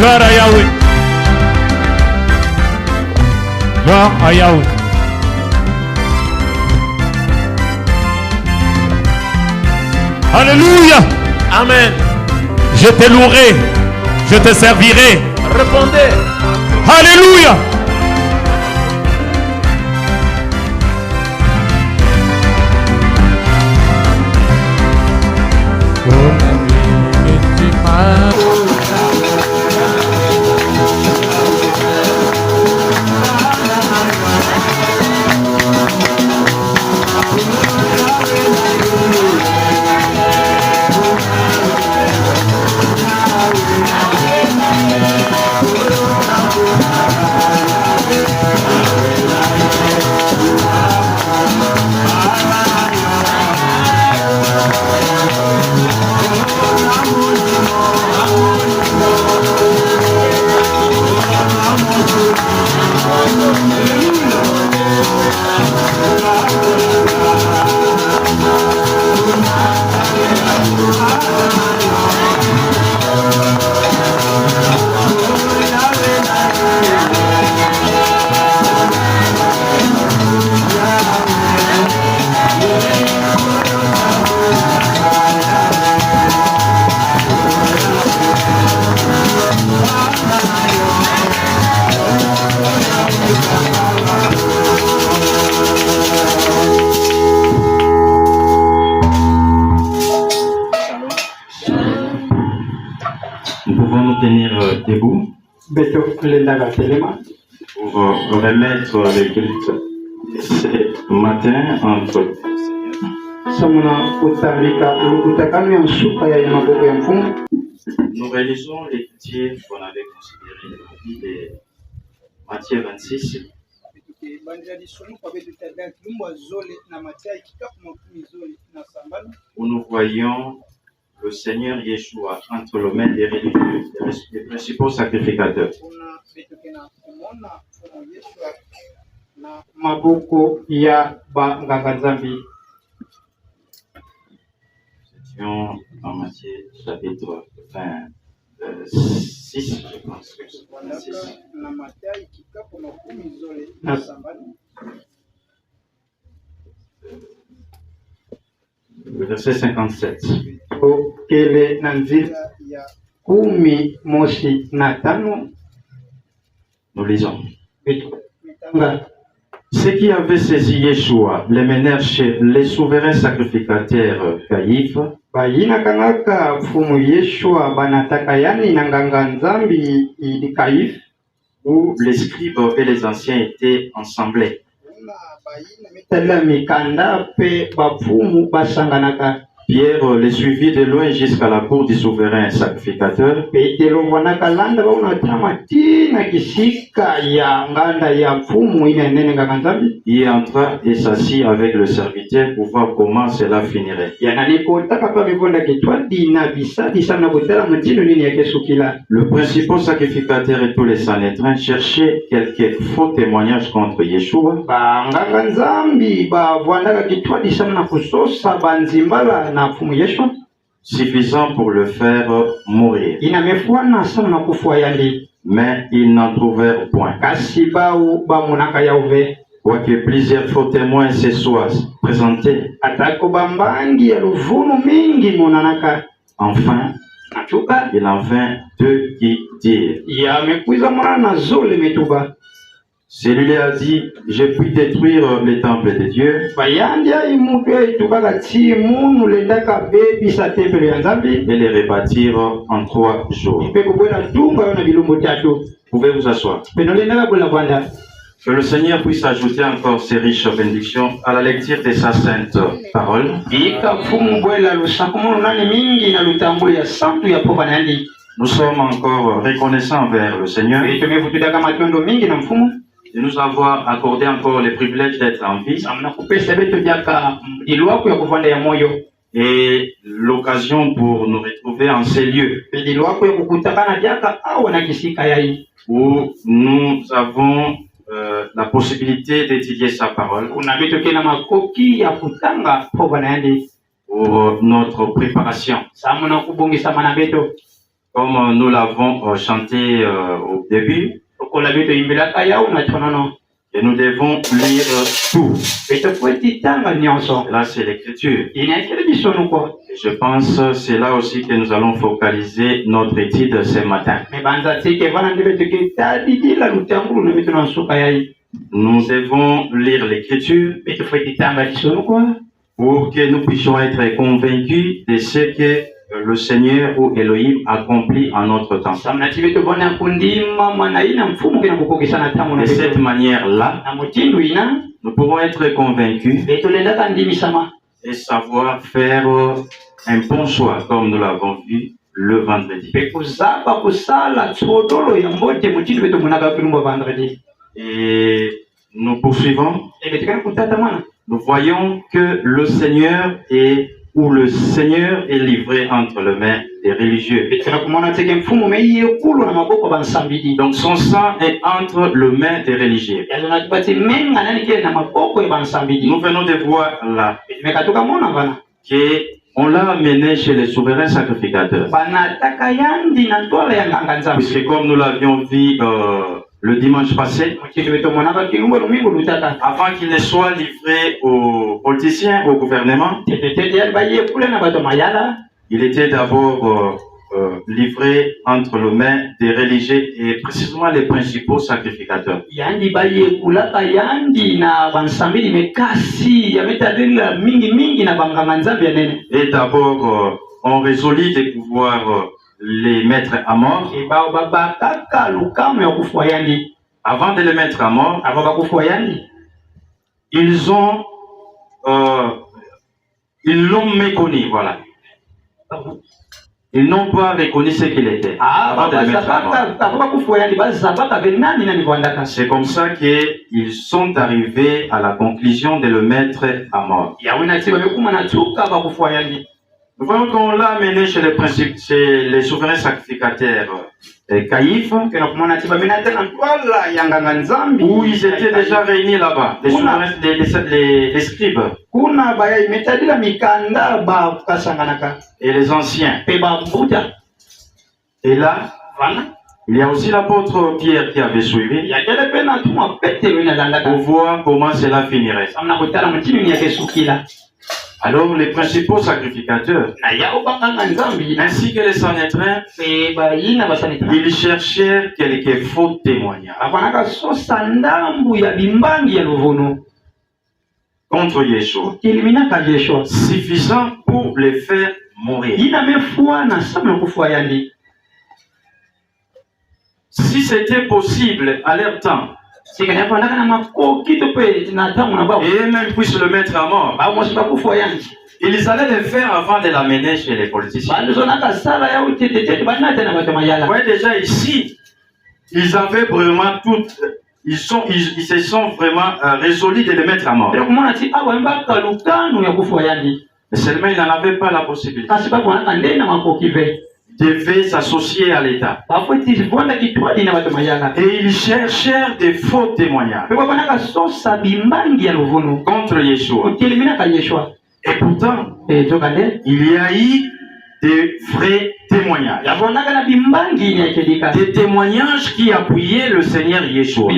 Gloire à Yahweh. Gloire à Yahweh. Alléluia. Amen. Je te louerai. Je te servirai. Répondez. Alléluia. Nous pouvons nous tenir debout pour remettre le culte ce matin entre nous réalisons l'écriture qu'on avait considérée depuis Matthieu 26. Où nous voyons le Seigneur Yeshua entre les mains des religieux, des principaux sacrificateurs. Étions en Matthieu chapitre 26, je pense. 26. Le verset 57. Nous lisons. Ceux qui avaient saisi Yeshua les menèrent chez les souverains sacrificateurs Caïphe, où les scribes et les anciens étaient ensemblés. Pierre les suivit de loin jusqu'à la cour du souverain sacrificateur. Il entra et s'assit avec le serviteur pour voir comment cela finirait. Le principal sacrificateur et tous les Sanhédrins cherchaient quelques faux témoignages contre Yeshua, suffisant pour le faire mourir. Mais ils n'en trouvèrent point. Quoique plusieurs faux témoins se soient présentés, enfin, il en vint deux qui dirent. Celui-là a dit, je puis détruire le temple de Dieu et les rebâtir en 3 jours. Pouvez vous asseoir. Que le Seigneur puisse ajouter encore ses riches bénédictions à la lecture de sa sainte parole. Nous sommes encore reconnaissants envers le Seigneur de nous avoir accordé encore le privilège d'être en vie et l'occasion pour nous retrouver en ces lieux où nous avons la possibilité d'étudier sa parole pour notre préparation. Comme nous l'avons chanté au début, et nous devons lire tout. Là, c'est l'écriture. Et je pense que c'est là aussi que nous allons focaliser notre étude ce matin. Nous devons lire l'écriture pour que nous puissions être convaincus de ce que le Seigneur ou Elohim accomplit en notre temps. De cette manière-là, nous pourrons être convaincus et savoir faire un bon choix, comme nous l'avons vu le vendredi. Et nous poursuivons. Nous voyons que le Seigneur est livré entre les mains des religieux. Donc son sang est entre les mains des religieux. Nous venons de voir là qu'on l'a amené chez les souverains sacrificateurs. Puisque comme nous l'avions vu le dimanche passé, avant qu'il ne soit livré aux politiciens, au gouvernement, il était d'abord livré entre les mains des religieux et précisément les principaux sacrificateurs. Et d'abord, on résolut de pouvoir les mettre à mort. Avant de les mettre à mort, ils l'ont méconnu, voilà. Ils n'ont pas reconnu ce qu'il était. Avant de le mettre à mort. C'est comme ça qu'ils sont arrivés à la conclusion de le mettre à mort. Nous voyons qu'on l'a amené chez les souverains sacrificateurs Caïphe, où ils étaient déjà réunis là-bas, les scribes et les anciens. Et là, il y a aussi l'apôtre Pierre qui avait suivi pour voir comment cela finirait. Alors les principaux sacrificateurs, ainsi que les Sanhédrins, ils cherchaient quelques faux témoignages contre Yeshua, suffisant pour les faire mourir. Si c'était possible à leur temps, et même puissent le mettre à mort, ils allaient le faire avant de l'amener chez les politiciens. Ouais, déjà ici, ils avaient vraiment tout, ils se sont vraiment résolus de le mettre à mort. Mais seulement ils n'en avaient pas la possibilité. Devaient s'associer à l'État. Et ils cherchèrent des faux témoignages contre Yeshua. Et pourtant, il y a eu des vrais témoignages. Des témoignages qui appuyaient le Seigneur Yeshua.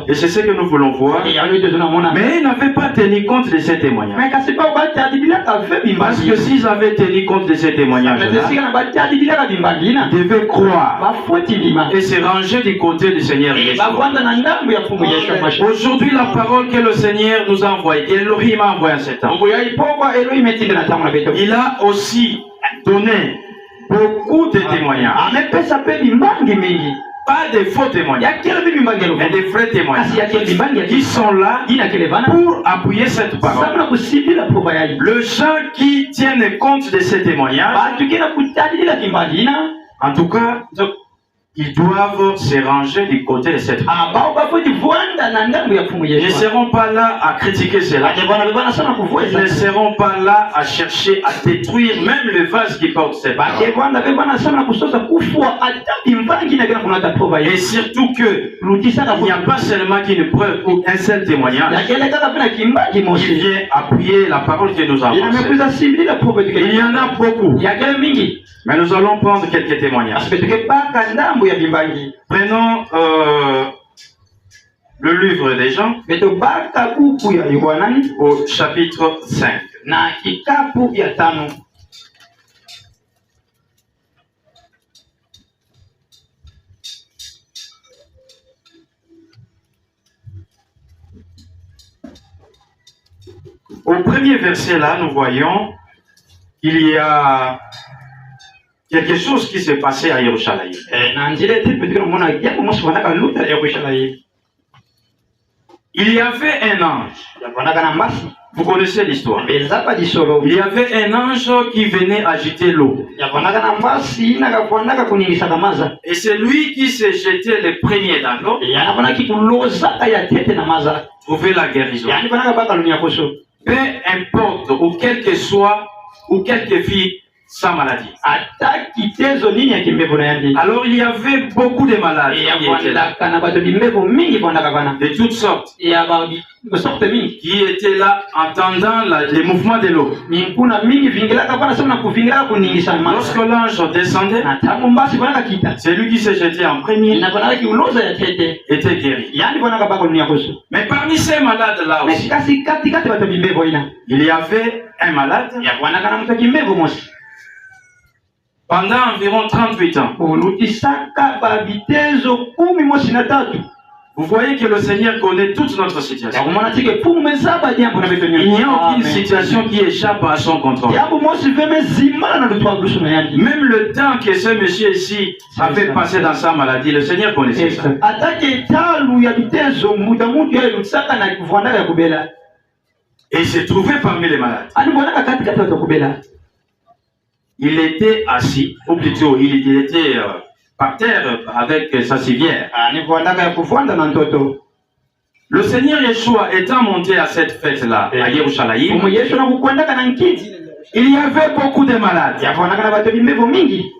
Et c'est ce que nous voulons voir. Mais ils n'avaient pas tenu compte de ces témoignages. Parce que s'ils avaient tenu compte de ces témoignages, ils devaient croire et se ranger du côté du Seigneur Yeshua. Aujourd'hui, la parole que le Seigneur nous a envoyée, qu'Elohim a envoyée en ce temps, il a aussi donné beaucoup de témoignages. Pas de faux témoignages, mais des vrais témoignages qui sont là pour appuyer cette parole. Les gens qui tiennent compte de ces témoignages, en tout cas, ils doivent se ranger du côté de cette femme. Ils ne seront pas là à critiquer cela. Ils ne seront pas là à chercher à détruire même le vase qui porte cette femme. Et surtout que il n'y a pas seulement qu'une preuve ou un seul témoignage. Il vient appuyer la parole que nous avons. Il y en a beaucoup. Mais nous allons prendre quelques témoignages. Prenons le livre des gens au chapitre 5. Au premier verset là, nous voyons qu'il y a quelque chose qui s'est passé à Jérusalem. Il y avait un ange. Vous connaissez l'histoire. Il y avait un ange qui venait agiter l'eau. Et c'est lui qui s'est jeté le premier dans l'eau. Trouver la guérison. Peu importe ou quelle que soit ou quelque fille sa maladie. Alors il y avait beaucoup de malades qui étaient là, de toutes sortes, qui étaient là entendant les mouvements de l'eau. Lorsque l'ange descendait, c'est lui qui s'est jeté en premier, était guéri. Mais parmi ces malades là aussi, il y avait un malade pendant environ 38 ans. Vous voyez que le Seigneur connaît toute notre situation. Il n'y a aucune situation qui échappe à son contrôle. Même le temps que ce monsieur ici avait passé dans sa maladie, le Seigneur connaissait ça. Et il s'est trouvé parmi les malades. Il était assis, ou plutôt il était par terre avec sa civière. Le Seigneur Yeshua étant monté à cette fête-là, à Jérusalem, il y avait beaucoup de malades.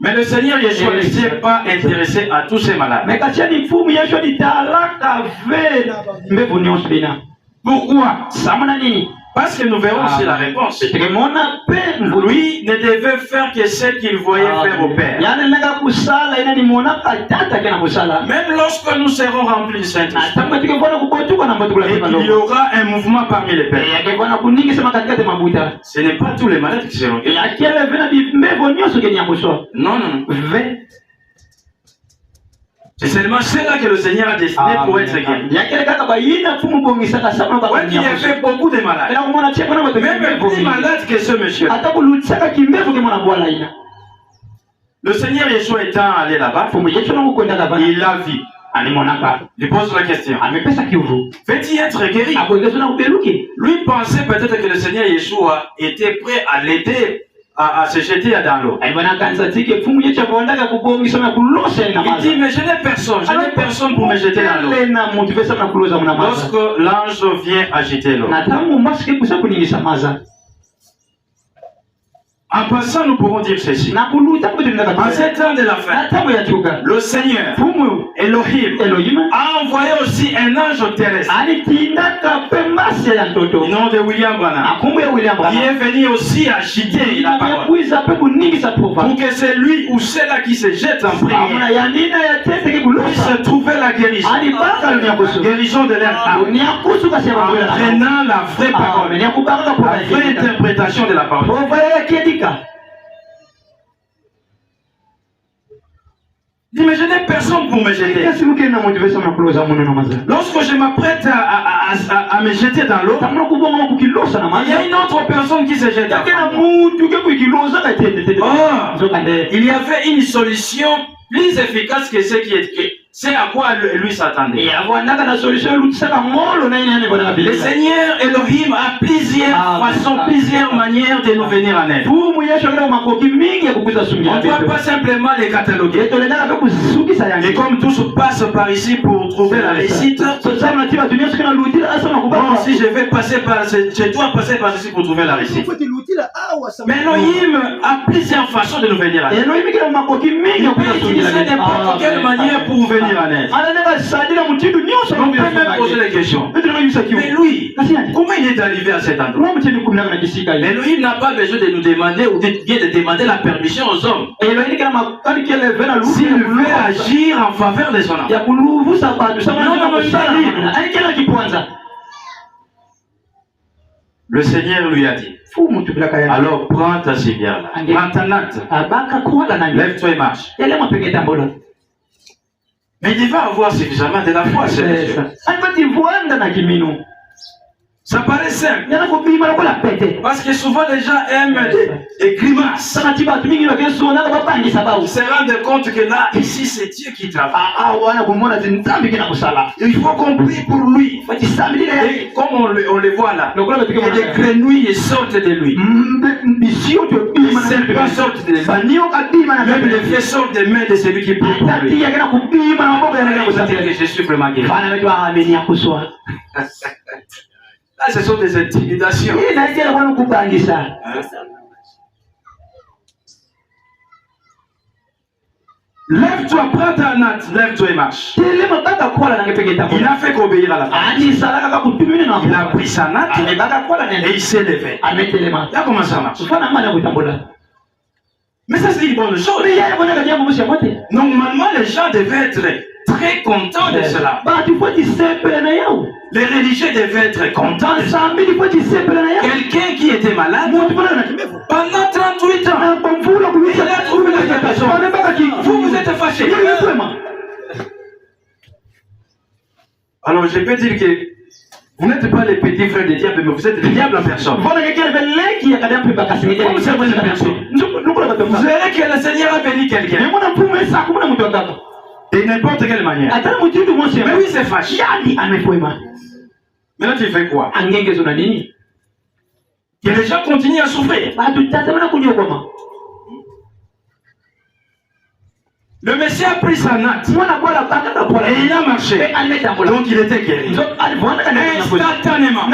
Mais le Seigneur Yeshua ne s'est pas intéressé à tous ces malades. Pourquoi? Parce que nous verrons aussi la réponse. Lui ne devait faire que ce qu'il voyait faire au Père. Même lorsque nous serons remplis du Saint-Esprit, il y aura un mouvement parmi les pères. Ce n'est pas tous les malades qui seront guéris. Non, non, non. C'est seulement ceux-là que le Seigneur a destiné pour être guéris. Il y avait beaucoup de malades. Même plus malades que ce monsieur. Le Seigneur Yeshua étant allé là-bas, il l'a vu. Il pose la question. Fait-il être guéri? Lui pensait peut-être que le Seigneur Yeshua était prêt à l'aider à se jeter dans l'eau. Il dit, mais je n'ai personne pour me jeter dans l'eau. Lorsque l'ange vient agiter l'eau. En passant, nous pourrons dire ceci. En ces temps de la fête, le Seigneur, Elohim, a envoyé aussi un ange terrestre, au nom de William Branham, qui est venu aussi agiter la parole, pour que c'est lui ou celle-là qui se jette en prière puisse trouver la guérison, de leur âme, en prenant la vraie parole, la vraie interprétation de la parole. Dis, mais je n'ai personne pour me jeter. Lorsque je m'apprête à me jeter dans l'eau, il y a une autre personne qui se jette. Il y avait une solution plus efficace que C'est à quoi lui s'attendait. Le Seigneur Elohim a plusieurs façons, plusieurs manières de nous venir en aide. On ne doit pas simplement les cataloguer. Et comme tout se passe par ici pour trouver la réussite, bon, si je vais passer par, je dois passer par ici pour trouver la réussite. Mais Elohim a plusieurs façons de nous venir en aide. Il peut utiliser n'importe quelle manière pour venir en aide. On peut même poser la question. Mais lui, comment il est arrivé à cet endroit? Mais lui, il n'a pas besoin de nous demander ou de demander la permission aux hommes. S'il veut agir en faveur de son âme. Le Seigneur lui a dit, alors prends ta civière, prends ta natte, lève-toi et marche. Mais il va avoir suffisamment de la foi, c'est sûr. Ça paraît simple. Parce que souvent les gens aiment des grimaces. Ils se rendent compte que là, ici, c'est Dieu qui travaille. Il faut qu'on prie pour lui. Et comme on le voit là, et les grenouilles sortent de lui. Les serpents sortent de lui. Même les fées sortent des mains de celui qui prie pour lui. Je suis vraiment guéri. Là, ce sont des intimidations. Lève-toi, prends ta natte, lève-toi et marche. Il n'a fait qu'obéir à la parole. Il a pris sa natte et il s'est levé. Là, comment ça marche? Mais ça, c'est une bonne chose. Normalement, les gens devaient être très contents de cela. Les religieux devaient être contents. Quelqu'un qui était malade pendant 38 ans, il a trouvé la guérison. Vous êtes fâchés. Alors je peux dire que vous n'êtes pas les petits frères des diables, mais vous êtes les diables en personne. Vous verrez que le Seigneur a béni quelqu'un. De n'importe quelle manière. Mais oui, c'est fâché. Maintenant, tu fais quoi? Que les gens continuent à souffrir. Le Messie a pris sa natte et il a marché. Donc il était guéri. Instantanément.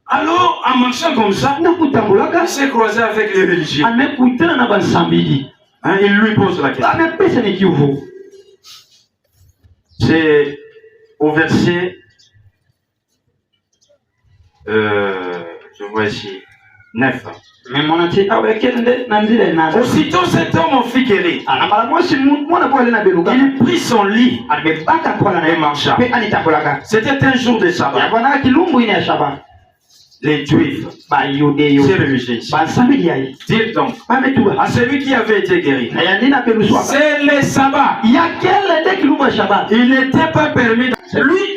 Alors, en marchant comme ça, il s'est croisé avec les religieux. Il lui pose la question. C'est au verset, je vois ici, 9. Aussitôt cet homme en fit guérir. Il prit son lit et marcha. C'était un jour de sabbat. Les Juifs, c'est religieux. Dites donc à celui qui avait été guéri, c'est le sabbat. Il n'était pas permis.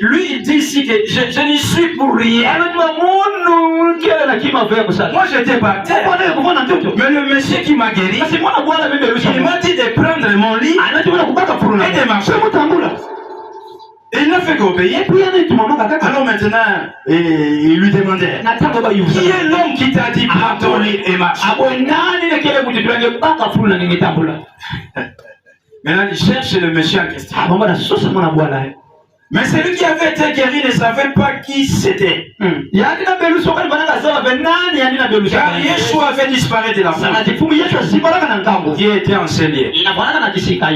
Lui il dit ici que je n'y suis pour rien. Moi j'étais par terre. Mais le monsieur qui m'a guéri, il m'a dit de prendre mon lit et de marcher. Et il n'a fait qu'obéir. Alors maintenant, il lui demandait, qui est l'homme qui t'a dit prends ton lit et marche? Maintenant il cherche le monsieur en question. Mais celui qui avait été guéri ne savait pas qui c'était. Car Yeshua avait disparu de la foule. Qui était enseigné.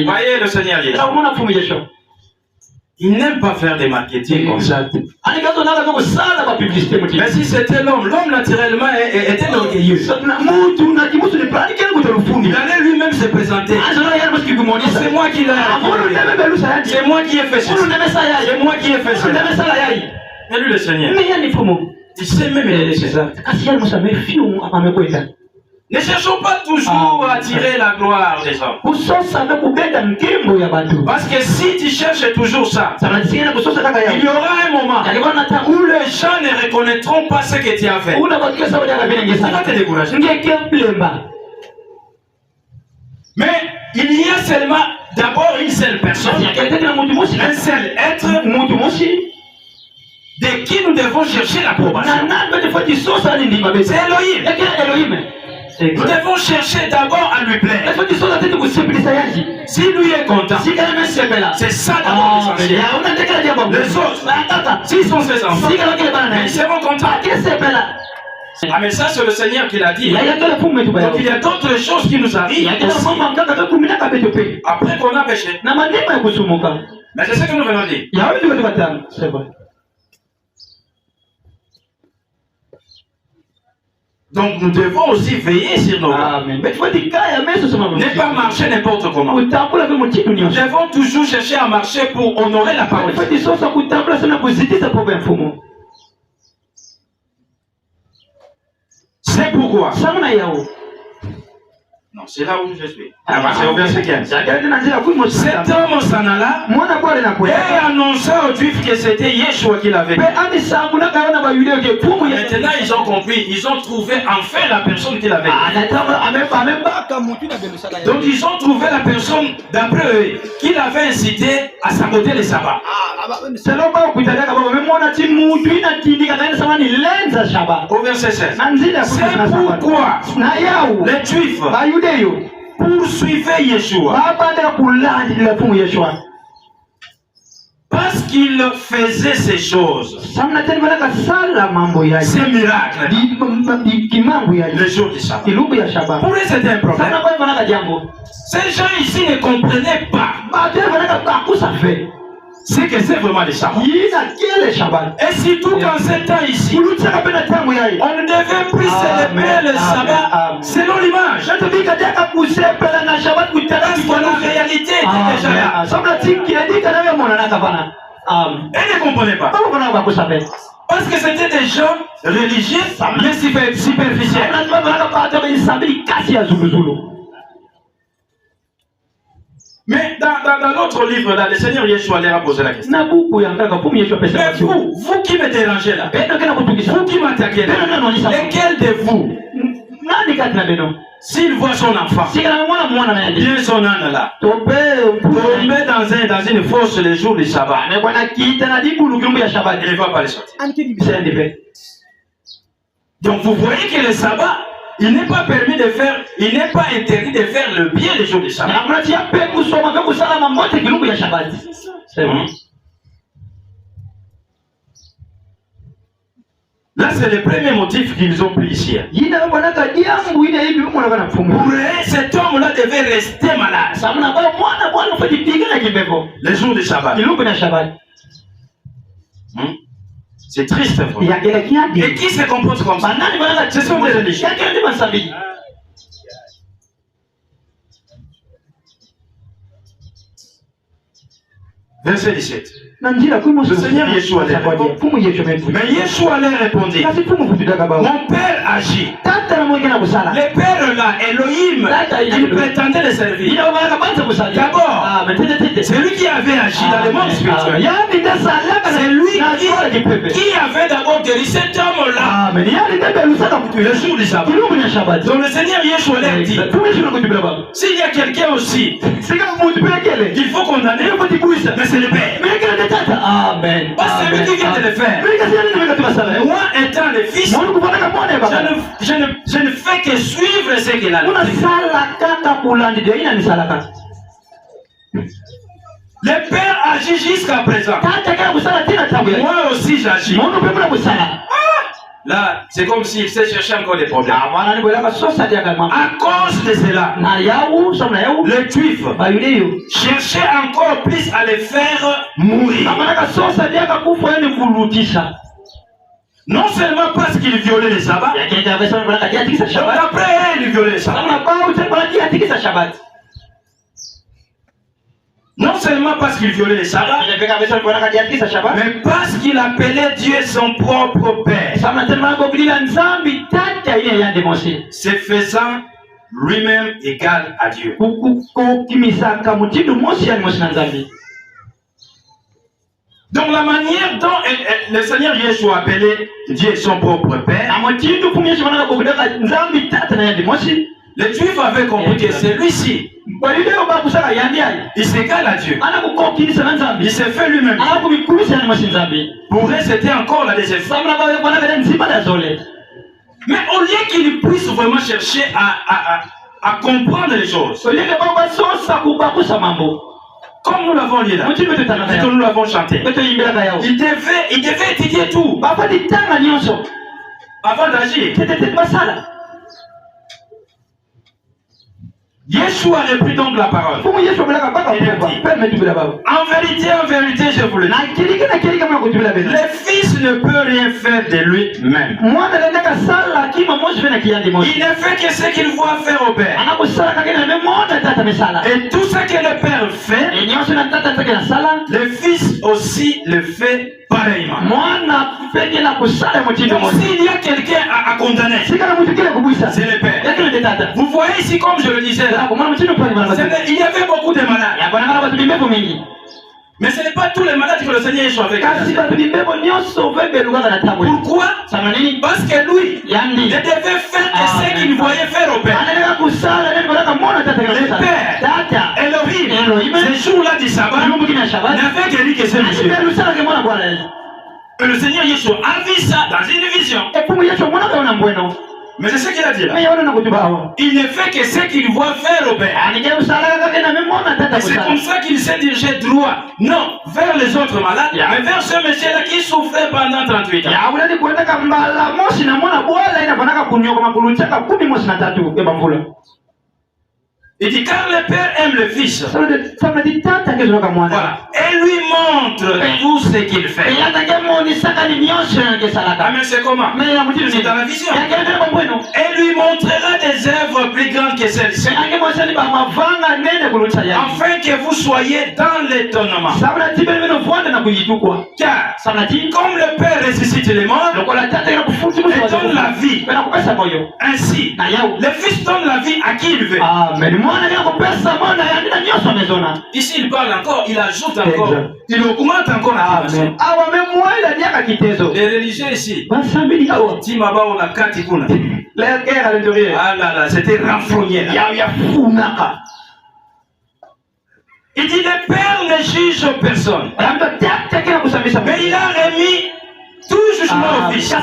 Voyez le Seigneur Yeshua. Il n'aime pas faire des marketing comme ça. Mais si c'était l'homme naturellement était orgueilleux. Il allait lui-même se présenter. C'est moi qui l'ai. C'est moi qui ai fait ça. C'est moi qui ai fait ça. Et lui le Seigneur. Il sait même les ça. Ne cherchons pas toujours à attirer la gloire des hommes. Parce que si tu cherches toujours ça, il y aura un moment où les gens ne reconnaîtront pas ce que tu as fait. Tu vas te décourager. Mais il y a seulement d'abord une seule personne, un seul être de qui nous devons chercher l'approbation. C'est Elohim. Nous devons chercher d'abord à lui plaire. Si lui est content, c'est ça d'abord l'essentiel. Les autres, s'ils sont ses enfants, ils seront contents. Ah mais ça c'est le Seigneur qui l'a dit. Donc il y a d'autres choses qui nous arrivent aussi, après qu'on a péché. Mais c'est ce que nous venons de dire. C'est vrai. Donc nous devons aussi veiller sur nos pas. Ne pas marcher n'importe comment. Nous devons toujours chercher à marcher pour honorer la parole. C'est pourquoi. Non, c'est là où je suis. C'est au verset 15. Cet homme s'en alla et annonça aux Juifs que c'était Yeshua qui l'avait dit. Maintenant ils ont compris, ils ont trouvé enfin la personne qui l'avait dit. Donc ils ont trouvé la personne d'après eux qui l'avait incité à saboter les sabbats. Au verset 16. C'est pourquoi les Juifs poursuivaient Yeshua parce qu'il faisait ces choses, ces miracles, le jour du sabbat. Pour eux c'était un problème. Ces gens ici ne comprenaient pas c'est que c'est vraiment le sabbat. Et surtout qu'en ce temps ici, on ne devait plus célébrer le sabbat selon l'image. Parce que la réalité était déjà là. Et ne comprenez pas. Parce que c'était des gens religieux, mais superficiels. Mais dans l'autre livre, là, le Seigneur Yeshua leur a posé la question. Mais vous qui me dérangez là, vous qui m'attaquez là, lequel de vous, s'il voit son enfant, bien son âne là, tomber dans une fosse le jour du sabbat, il ne va pas le sortir. Donc vous voyez que le sabbat, il n'est pas permis de faire, il n'est pas interdit de faire le bien les jours du sabbat. C'est vrai. Là, c'est le premier motif qu'ils ont pris ici. Pour eux, cet homme-là devait rester malade les jours du sabbat. C'est triste. Et qui se comporte comme ça? Ce sont des religieux. Verset 17. Le Seigneur Yeshua leur répondit. Mais Yeshua leur répondit, mon père agit. Le père là, Elohim, il prétendait le servir. D'abord, c'est lui qui avait agi dans le monde spirituel. C'est lui qui avait d'abord guéri cet homme-là le jour du sabbat. Donc le Seigneur Yeshua leur dit, s'il y a quelqu'un aussi qu'il faut condamner, mais c'est le père. Amen. C'est lui qui vient de le faire. Moi étant le fils, je ne fais que suivre ce qu'il a dit. Le père agit jusqu'à présent. Moi aussi j'agis. Là, c'est comme s'il s'est cherché encore des problèmes. À cause de cela, les Juifs cherchaient encore plus à les faire mourir. Non seulement parce qu'ils violaient les sabbats, donc après ils violaient les sabbats. Non seulement parce qu'il violait les sabbats, mais parce qu'il appelait Dieu son propre Père. Se faisant lui-même égal à Dieu. Donc la manière dont le Seigneur Yeshua appelait Dieu son propre Père, les Juifs avaient compris que celui-ci Il s'égale à Dieu. Il s'est fait lui-même. Pour eux, c'était encore la deuxième fois. Mais au lieu qu'il puisse vraiment chercher à comprendre les choses, comme nous l'avons lu là, comme nous l'avons chanté, il devait étudier tout avant d'agir. Yeshua a repris donc la parole. En vérité, je vous le dis. Le Fils ne peut rien faire de lui-même. Il ne fait que ce qu'il voit faire au Père. Et tout ce que le Père fait, le Fils aussi le fait pareillement. Donc s'il y a quelqu'un à condamner, c'est le Père. Vous voyez ici, comme je le disais, il y avait beaucoup de malades. Mais ce n'est pas tous les malades que le Seigneur est avec. Pourquoi? Parce que lui, il devait faire ce qu'il voyait faire au Père. Le Père, Elohim, ce jour-là du sabbat, n'avait guéri que ce monsieur. Et le Seigneur Yeshua a vu ça dans une vision. Mais c'est ce qu'il a dit là. Il ne fait que ce qu'il voit faire au Père. Et c'est comme ça qu'il s'est dirigé droit, non vers les autres malades, mais vers ce monsieur-là qui souffrait pendant 38 ans. Il dit car le Père aime le Fils. Voilà. Et lui montre tout ce qu'il fait. Ah mais c'est comment? C'est dans la vision. Et lui montrera des œuvres plus grandes que celles-ci. Afin que vous soyez dans l'étonnement. Car comme le Père ressuscite les morts et donne la vie, ainsi le Fils donne la vie à qui il veut. Ici il parle encore, il ajoute encore, il augmente encore la dimension. Les religieux ici, Timaba on a katikuna. Ah là là, c'était renfrogné là. Il dit le Père ne juge personne, mais il a remis tout jugement au Fils.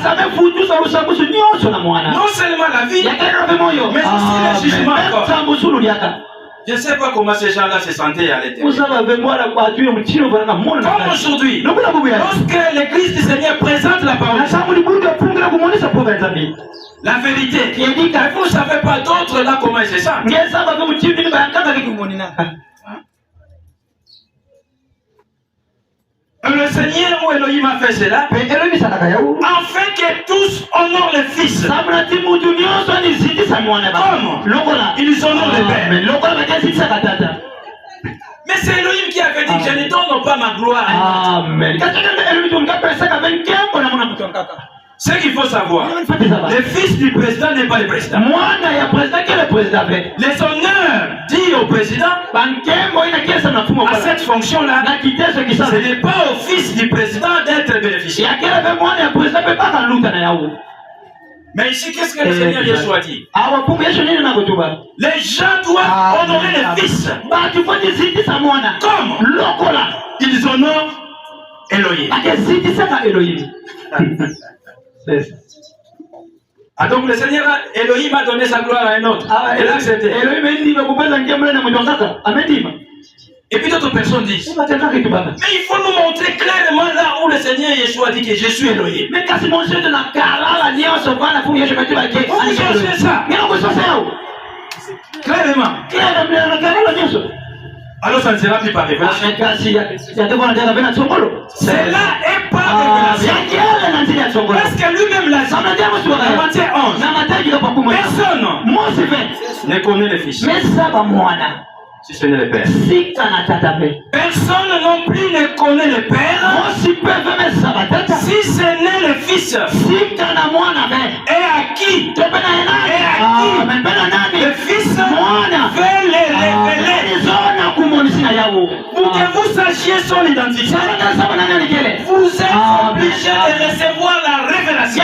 Non seulement la vie, mais aussi le jugement encore. Je ne sais pas comment ces gens-là se sentaient à l'intérieur. Comme aujourd'hui, lorsque l'Église du Seigneur présente la parole, la vérité, et vous ne savez pas d'autres là comment ils se sentent. Le Seigneur ou Elohim a fait cela afin que tous honorent le Fils. Comme ils honorent le Père. Mais c'est Elohim qui avait dit que je ne donne pas ma gloire à un autre. Ce qu'il faut savoir, le fils du président n'est pas le président. Les honneurs dits au président à cette fonction-là, ce n'est pas au fils du président d'être bénéficiaire. Mais ici, qu'est-ce que le Seigneur Yeshua dit? Les gens doivent honorer le fils. Comme ils honorent Elohim. Ah donc le Seigneur Elohim a donné sa gloire à un autre. Et là accepté. Et puis d'autres personnes disent, mais il faut nous montrer clairement là où le Seigneur Yeshua dit que je suis Elohim. Mais quand mon Dieu de la clairement. Alors ça ne sera plus par révélation. Cela est par révélation. Parce que lui-même l'a dit. Matthieu 11. Personne ne connaît le Fils, si ce n'est le Père. Personne non plus ne connaît le Père, si ce n'est le Fils. Et à qui le Fils veut les révéler. Pour que vous sachiez son identité, vous êtes obligé de recevoir la révélation.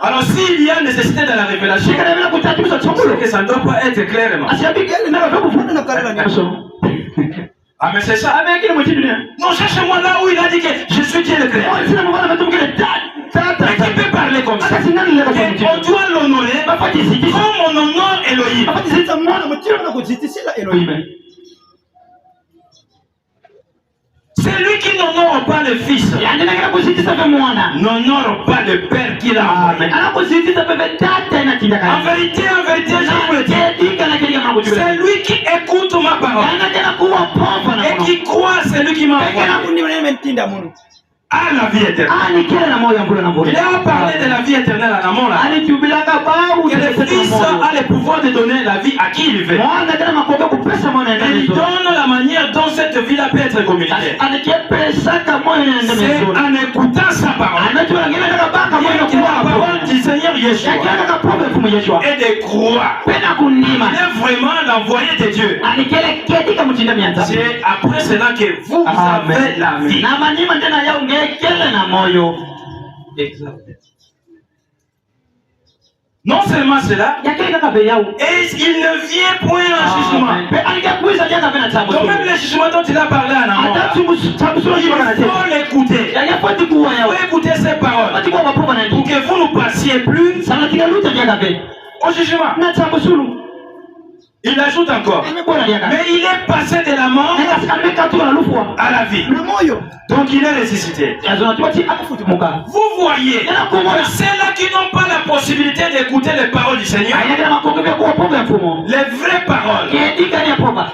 Alors s'il y a nécessité de la révélation, c'est que ça ne doit pas être clairement. Ah mais c'est ça. Non, cherchez-moi là où il a dit que je suis Dieu le Créateur. Mais qui peut parler comme ça? On doit l'honorer comme on honore Elohim. C'est lui qui n'honore pas le Fils, n'honore pas le Père qui l'a envoyé. En vérité, je vous le dis, c'est lui qui écoute ma parole et qui croit celui qui m'a envoyé à la vie éternelle. Il a parlé de la vie éternelle en amont là. Et le Fils a le pouvoir de donner la vie à qui il veut. Il donne la manière dont cette vie peut être communiquée. C'est en écoutant sa parole et la parole du Seigneur Yeshua et de croire. Il est vraiment l'envoyé de Dieu. C'est après cela que vous avez la vie. Non seulement cela, et il ne vient point en jugement. Donc même le jugement dont il a parlé en amont, il faut l'écouter. Il faut écouter ses paroles pour que vous ne passiez plus au jugement. Il ajoute encore, mais il est passé de la mort à la vie. Donc il est ressuscité. Vous voyez que ceux-là qui n'ont pas la possibilité d'écouter les paroles du Seigneur, les vraies paroles,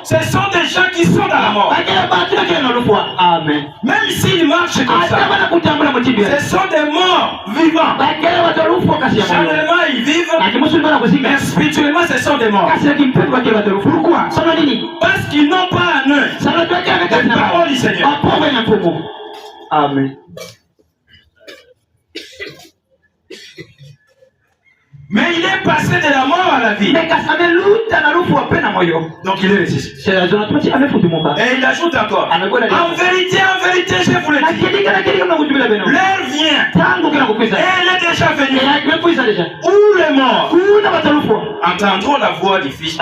ce sont des gens qui sont dans la mort. Même s'ils marchent comme ça, ce sont des morts vivants. Charnellement ils vivent, mais spirituellement ce sont des morts. Pourquoi? Parce qu'ils n'ont pas en eux les paroles du Seigneur. Amen. Mais il est passé de la mort à la vie. Donc il est ressuscité. Et il ajoute encore, en vérité, je vous le dis, l'heure vient, et elle est déjà venue, où les morts entendront la voix du Fils.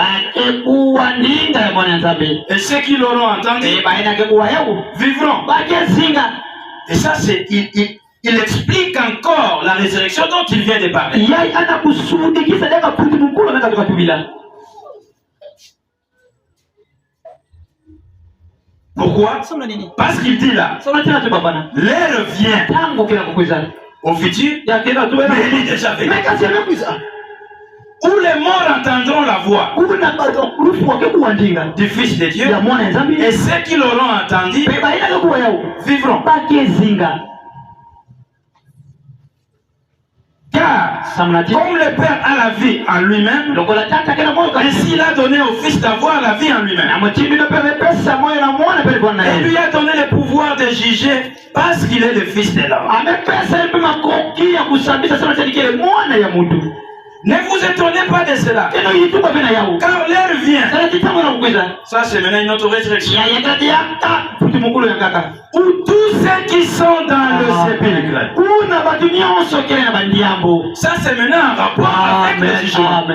Et ceux qui l'auront entendu vivront. Et ça, c'est... Il explique encore la résurrection dont il vient de parler. Pourquoi? Parce qu'il dit là, l'heure vient au futur, mais il est déjà venu, où les morts entendront la voix du Fils de Dieu, et ceux qui l'auront entendu vivront. Car, comme le Père a la vie en lui-même, ainsi il a donné au Fils d'avoir la vie en lui-même. Et lui a donné le pouvoir de juger parce qu'il est le Fils de l'homme. Ne vous étonnez pas de cela, car l'heure vient. Ça c'est maintenant une autre résurrection, où tous ceux qui sont dans le sépulcre, ça c'est maintenant un rapport avec le jugement.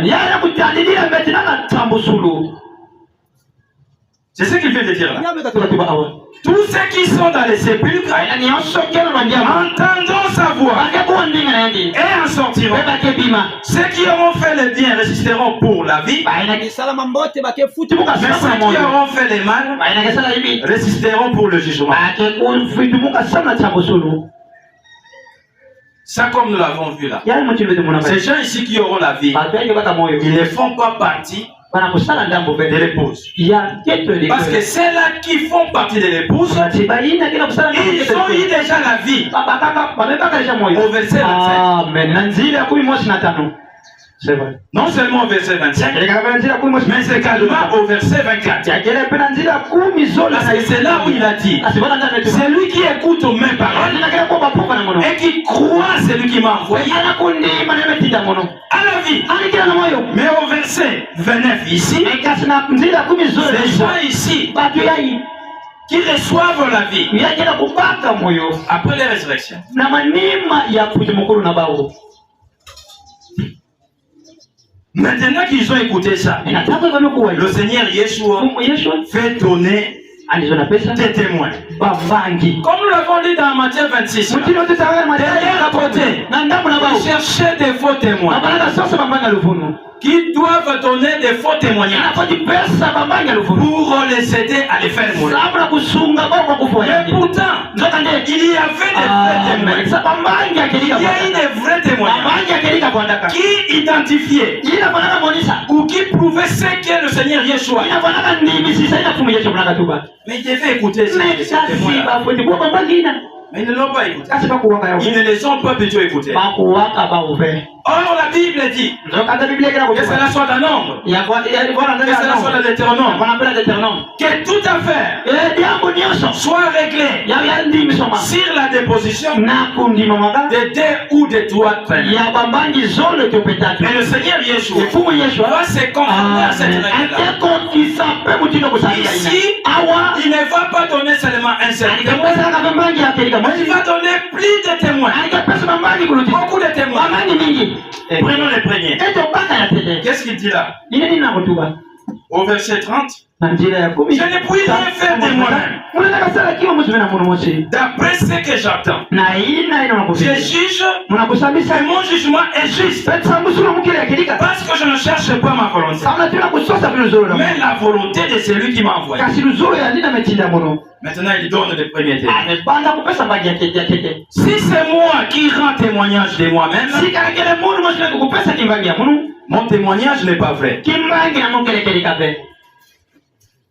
C'est ce qu'il vient de dire là. Tous ceux qui sont dans les sépulcres entendront sa voix et en sortiront. Ceux qui auront fait le bien résisteront pour la vie, mais ceux qui auront fait le mal résisteront pour le jugement. Ça, comme nous l'avons vu là, ces gens ici qui auront la vie, ils ne font pas partie de l'épouse. Parce que ceux-là qui font partie de l'épouse, ils ont eu déjà la vie. Au verset 25. C'est vrai. Non seulement au verset 25, mais c'est également au verset 24. Parce que c'est là où il a dit, c'est lui qui écoute mes paroles et qui croit celui qui m'a envoyé à la vie. Mais au verset 29 ici, ces gens ici qui reçoivent la vie après la résurrection. Maintenant qu'ils ont écouté ça, le Seigneur Yeshua fait donner des témoins. Comme nous l'avons dit dans Matthieu 26, derrière à côté, chercher des faux témoins qui doivent donner des faux témoignages pour les aider à les faire mourir. Mais pourtant, il y avait des vrais témoins. Il y a eu des vrais témoignages qui identifiaient ou qui prouvaient ce qu'est le Seigneur Yeshua. Mais ils devaient écouter ces témoins. Mais ils ne l'ont pas écouté. Ils ne les ont pas plutôt écoutés. Or la Bible dit que cela soit dans Nombre, que cela soit dans Deutéronome, que toute affaire soit réglée sur la déposition de 2 ou de 3 témoins. Et le Seigneur Yeshua va se conformer à cette règle-là. Ici, il ne va pas donner seulement un seul témoin, mais il va donner plus de témoins, beaucoup de témoins. Prenons les premiers. Qu'est-ce qu'il dit là? Au verset 30, je ne puis rien faire de moi-même. D'après ce que j'attends, je juge et mon jugement est juste. Parce que je ne cherche pas ma volonté, mais la volonté de celui qui m'a envoyé. Maintenant, il donne le premier témoin. Si c'est moi qui rends témoignage de moi-même, mon témoignage n'est pas vrai.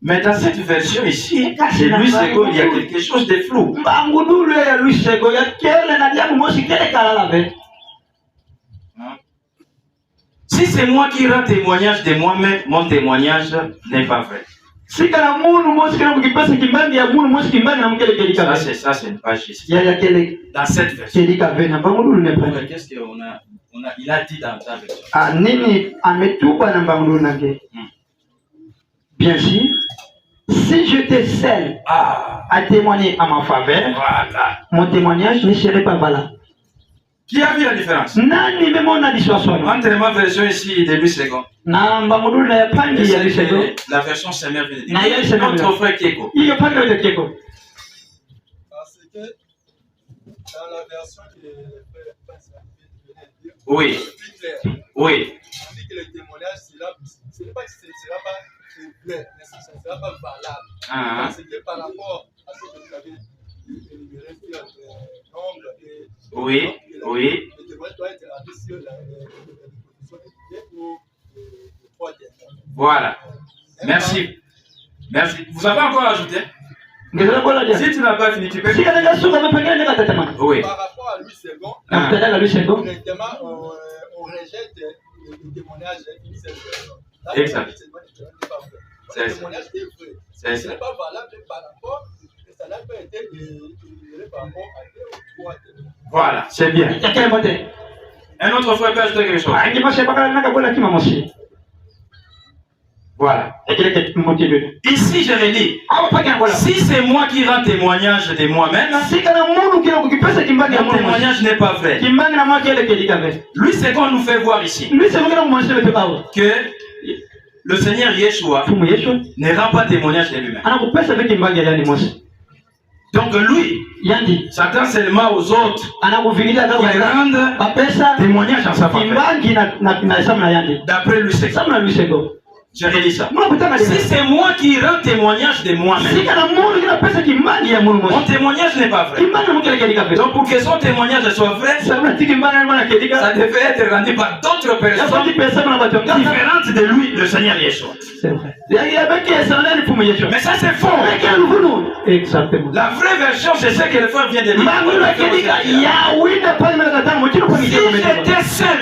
Mais dans cette version ici, c'est Louis II, il y a quelque chose de flou. Si c'est moi qui rends témoignage de moi-même, mon témoignage n'est pas vrai. Ça, c'est pas juste. Dans cette version. Qu'est-ce qu'on a, il a dit dans ta version? Bien sûr, si j'étais seul à témoigner à ma faveur, mon témoignage ne serait pas valable. Qui a vu la différence entre ma version ici de Louis II et la version Seigneur vient de dire? Notre frère Kieko. Parce que dans la version que oui. Oui. On dit que le témoignage, ce n'est pas que ce ne sera pas vrai, mais ce ne sera pas valable. Parce que par rapport à ce que vous avez énuméré sur le nombre et oui. Le témoignage doit être rendu sur la position ou 3 témoins. Voilà. Merci. Vous avez encore ajouté? Si tu n'as pas fini, tu peux. Oui. Par rapport à Louis II, directement, on rejette le témoignage d'une seule personne. Exact. Le témoignage est vrai. Ce n'est pas valable par rapport, ça n'a pas été énuméré par rapport à 2 ou 3 témoins. Voilà, c'est bien. Un autre frère peut ajouter quelque chose? Voilà. Ici, je vais dire, si c'est moi qui rends témoignage de moi-même, mon témoignage n'est pas vrai. Lui, c'est qu'on nous fait voir ici que le Seigneur Yeshua ne rend pas témoignage de lui-même. Donc lui, Satan seulement aux autres qui rendent témoignage en sa faveur. D'après lui, c'est ça. Je redis ça. Si c'est moi qui rends témoignage de moi-même, mon témoignage n'est pas vrai. Donc pour que son témoignage soit vrai, ça devait être rendu par d'autres personnes différentes de lui, le Seigneur Yeshua. C'est vrai. Mais ça c'est faux. Exactement. La vraie version, c'est ce que le frère vient de dire. Si j'étais seul,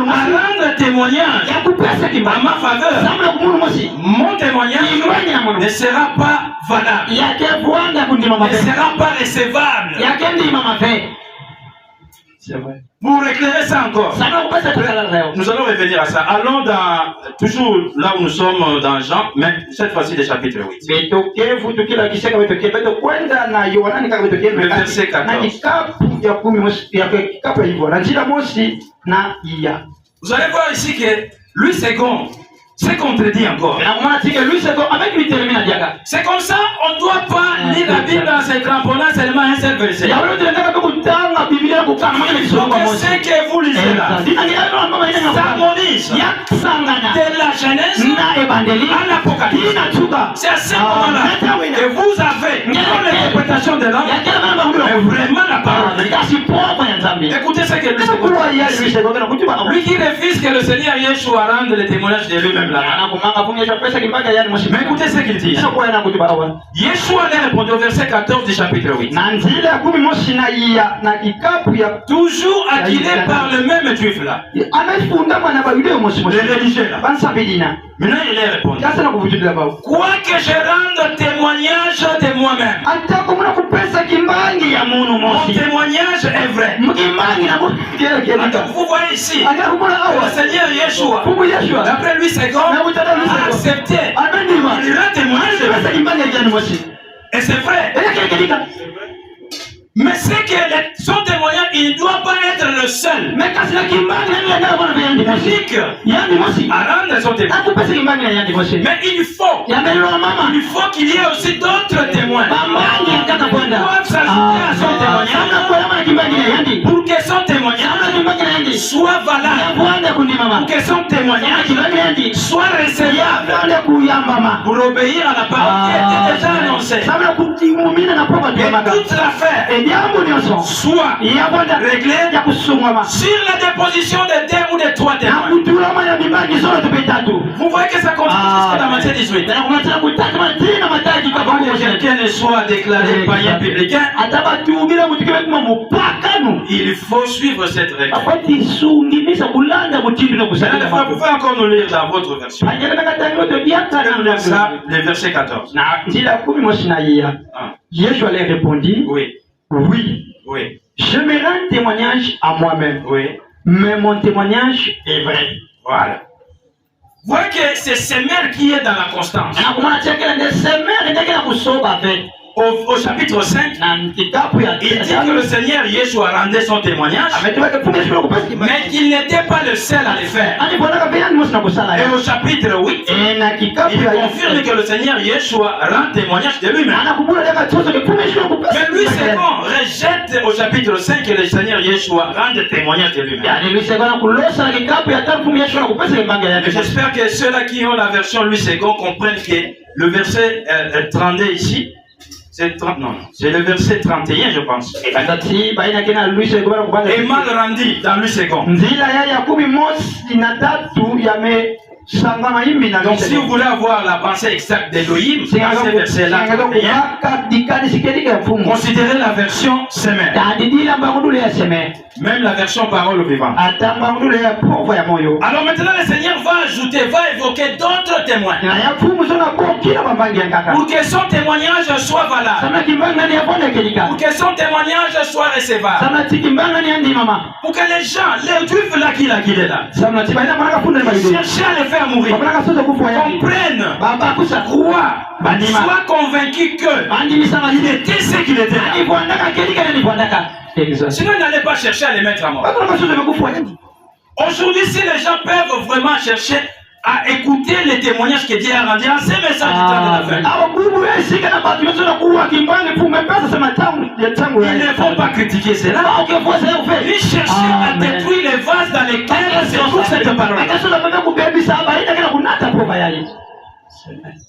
à rendre témoignage à ma faveur, mon témoignage ne sera pas valable, ne sera pas recevable. C'est vrai. Pour éclairer ça encore, nous allons revenir à ça. Allons toujours là où nous sommes dans Jean, mais cette fois-ci le chapitre 8. Le verset 14. Vous allez voir ici que Louis II se contredit encore. C'est comme ça, on ne doit pas lire la Bible dans ses cramponnants seulement un seul verset. Donc, ce que vous lisez là s'harmonise de la Genèse à l'Apocalypse. C'est à ce moment-là que vous avez dans l'interprétation de l'homme vraiment la parole. Écoutez ce que Louis II dit. Lui qui refuse que le Seigneur Yeshua rende le témoignage de lui-même là. Mais écoutez ce qu'il dit. Yeshua a répondu au verset 14 du chapitre 8. Toujours acquitté par le même juif là. Les religieux là. Maintenant il a répondu. Quoi que je rende témoignage de moi-même, mon témoignage est vrai. Donc vous voyez ici, le Seigneur Yeshua, d'après lui c'est comme a accepté. Il rend témoignage de vrai. Et c'est vrai. Mais c'est que son témoignage, il ne doit pas être le seul. Unique à rendre son témoignage. Mais il faut qu'il y ait aussi d'autres témoins qui doivent s'ajouter à son témoignage pour que son témoignage soit valable, pour que son témoignage soit recevable, pour obéir à la parole qui était déjà annoncée. Et toute l'affaire soit réglé sur la déposition de 2 ou de 3 témoins. Vous voyez que ça continue jusqu'à la Matthieu 18. Avant que quelqu'un ne soit déclaré païen publicain, il faut suivre cette règle. Vous pouvez encore nous lire dans votre version. Le verset 14. Jésus lui répondit, oui. Je me rends témoignage à moi-même. Mais mon témoignage est vrai. Voilà. Vous voyez que c'est Semer qui est dans la constance. Au chapitre 5, il dit que le Seigneur Yeshua rendait son témoignage, mais qu'il n'était pas le seul à le faire. Et au chapitre 8, il confirme que le Seigneur Yeshua rend témoignage de lui-même. Mais lui, c'est bon, rejette au chapitre 5 que le Seigneur Yeshua rende témoignage de lui-même. Et j'espère que ceux-là qui ont la version Louis II comprennent que le verset 32 ici, c'est le verset 31, je pense. Et mal rendu dans Louis II. Donc si vous voulez avoir la pensée exacte d'Elohim, c'est dans ce verset-là. Considérez la version Semer. Même la version parole vivante. Alors maintenant le Seigneur va évoquer d'autres témoins. Pour que son témoignage soit valable. Pour que son témoignage soit recevable. Pour que les gens, les juifs là qui est là, cherchent à les faire mourir, comprennent, croient, soient convaincus qu'il était ce qu'il était là. Sinon, n'allez pas chercher à les mettre à mort. Aujourd'hui, si les gens peuvent vraiment chercher à écouter les témoignages que Dieu a rendus à ces messages du temps de la fin, ils ne vont pas critiquer cela. Ils cherchent à détruire les vases dans lesquels se trouve cette parole.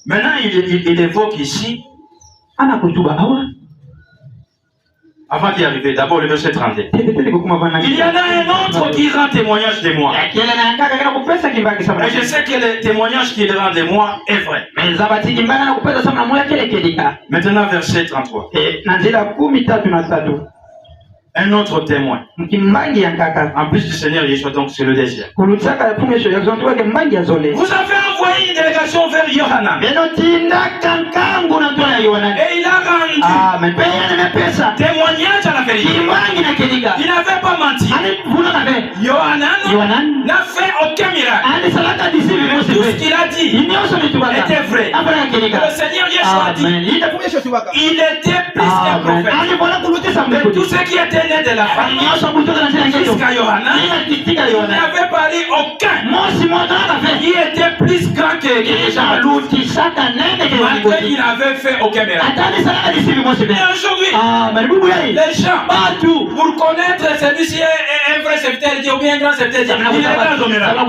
Maintenant, il évoque ici Avant d'y arriver, d'abord le verset 31. Il y en a un autre qui rend témoignage de moi. Et je sais que le témoignage qu'il rend de moi est vrai. Maintenant, verset 33. Un autre témoin. En plus du Seigneur Yeshua, donc c'est le deuxième. Vous avez envoyé une délégation vers Yohanan. Et il a rendu témoignage à la vérité. Il n'avait pas menti. Yohanan n'a fait aucun miracle. Mais tout ce qu'il a dit était vrai. Le Seigneur Yeshua a dit, il était plus qu'un prophète. Mais tout ce qui était né de la femme jusqu'à Yohanan, il n'avait parlé aucun qui était plus grand que malgré qu'il n'avait fait aucun miracle. Et aujourd'hui, les gens, pour connaître celui-ci est un vrai serviteur de Dieu ou bien un grand serviteur de Dieu, il est dans le miracle. On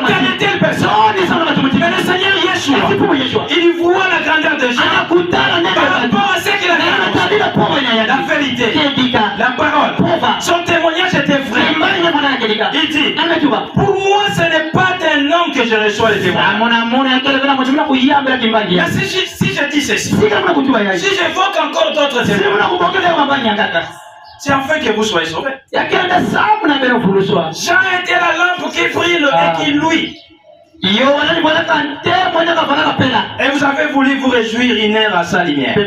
connaît telle personne, mais le Seigneur Yeshua, il voit la grandeur des gens par rapport à ce qu'il a dit. La vérité, la parole, son témoignage était vrai. Il dit, pour moi ce n'est pas d'un homme que je reçois les témoignages. Mais si je dis ceci, si j'évoque encore d'autres témoignages, c'est afin que vous soyez sauvés. Jean était la lampe qui brille et qui luit. Et vous avez voulu vous réjouir une heure à sa lumière. Le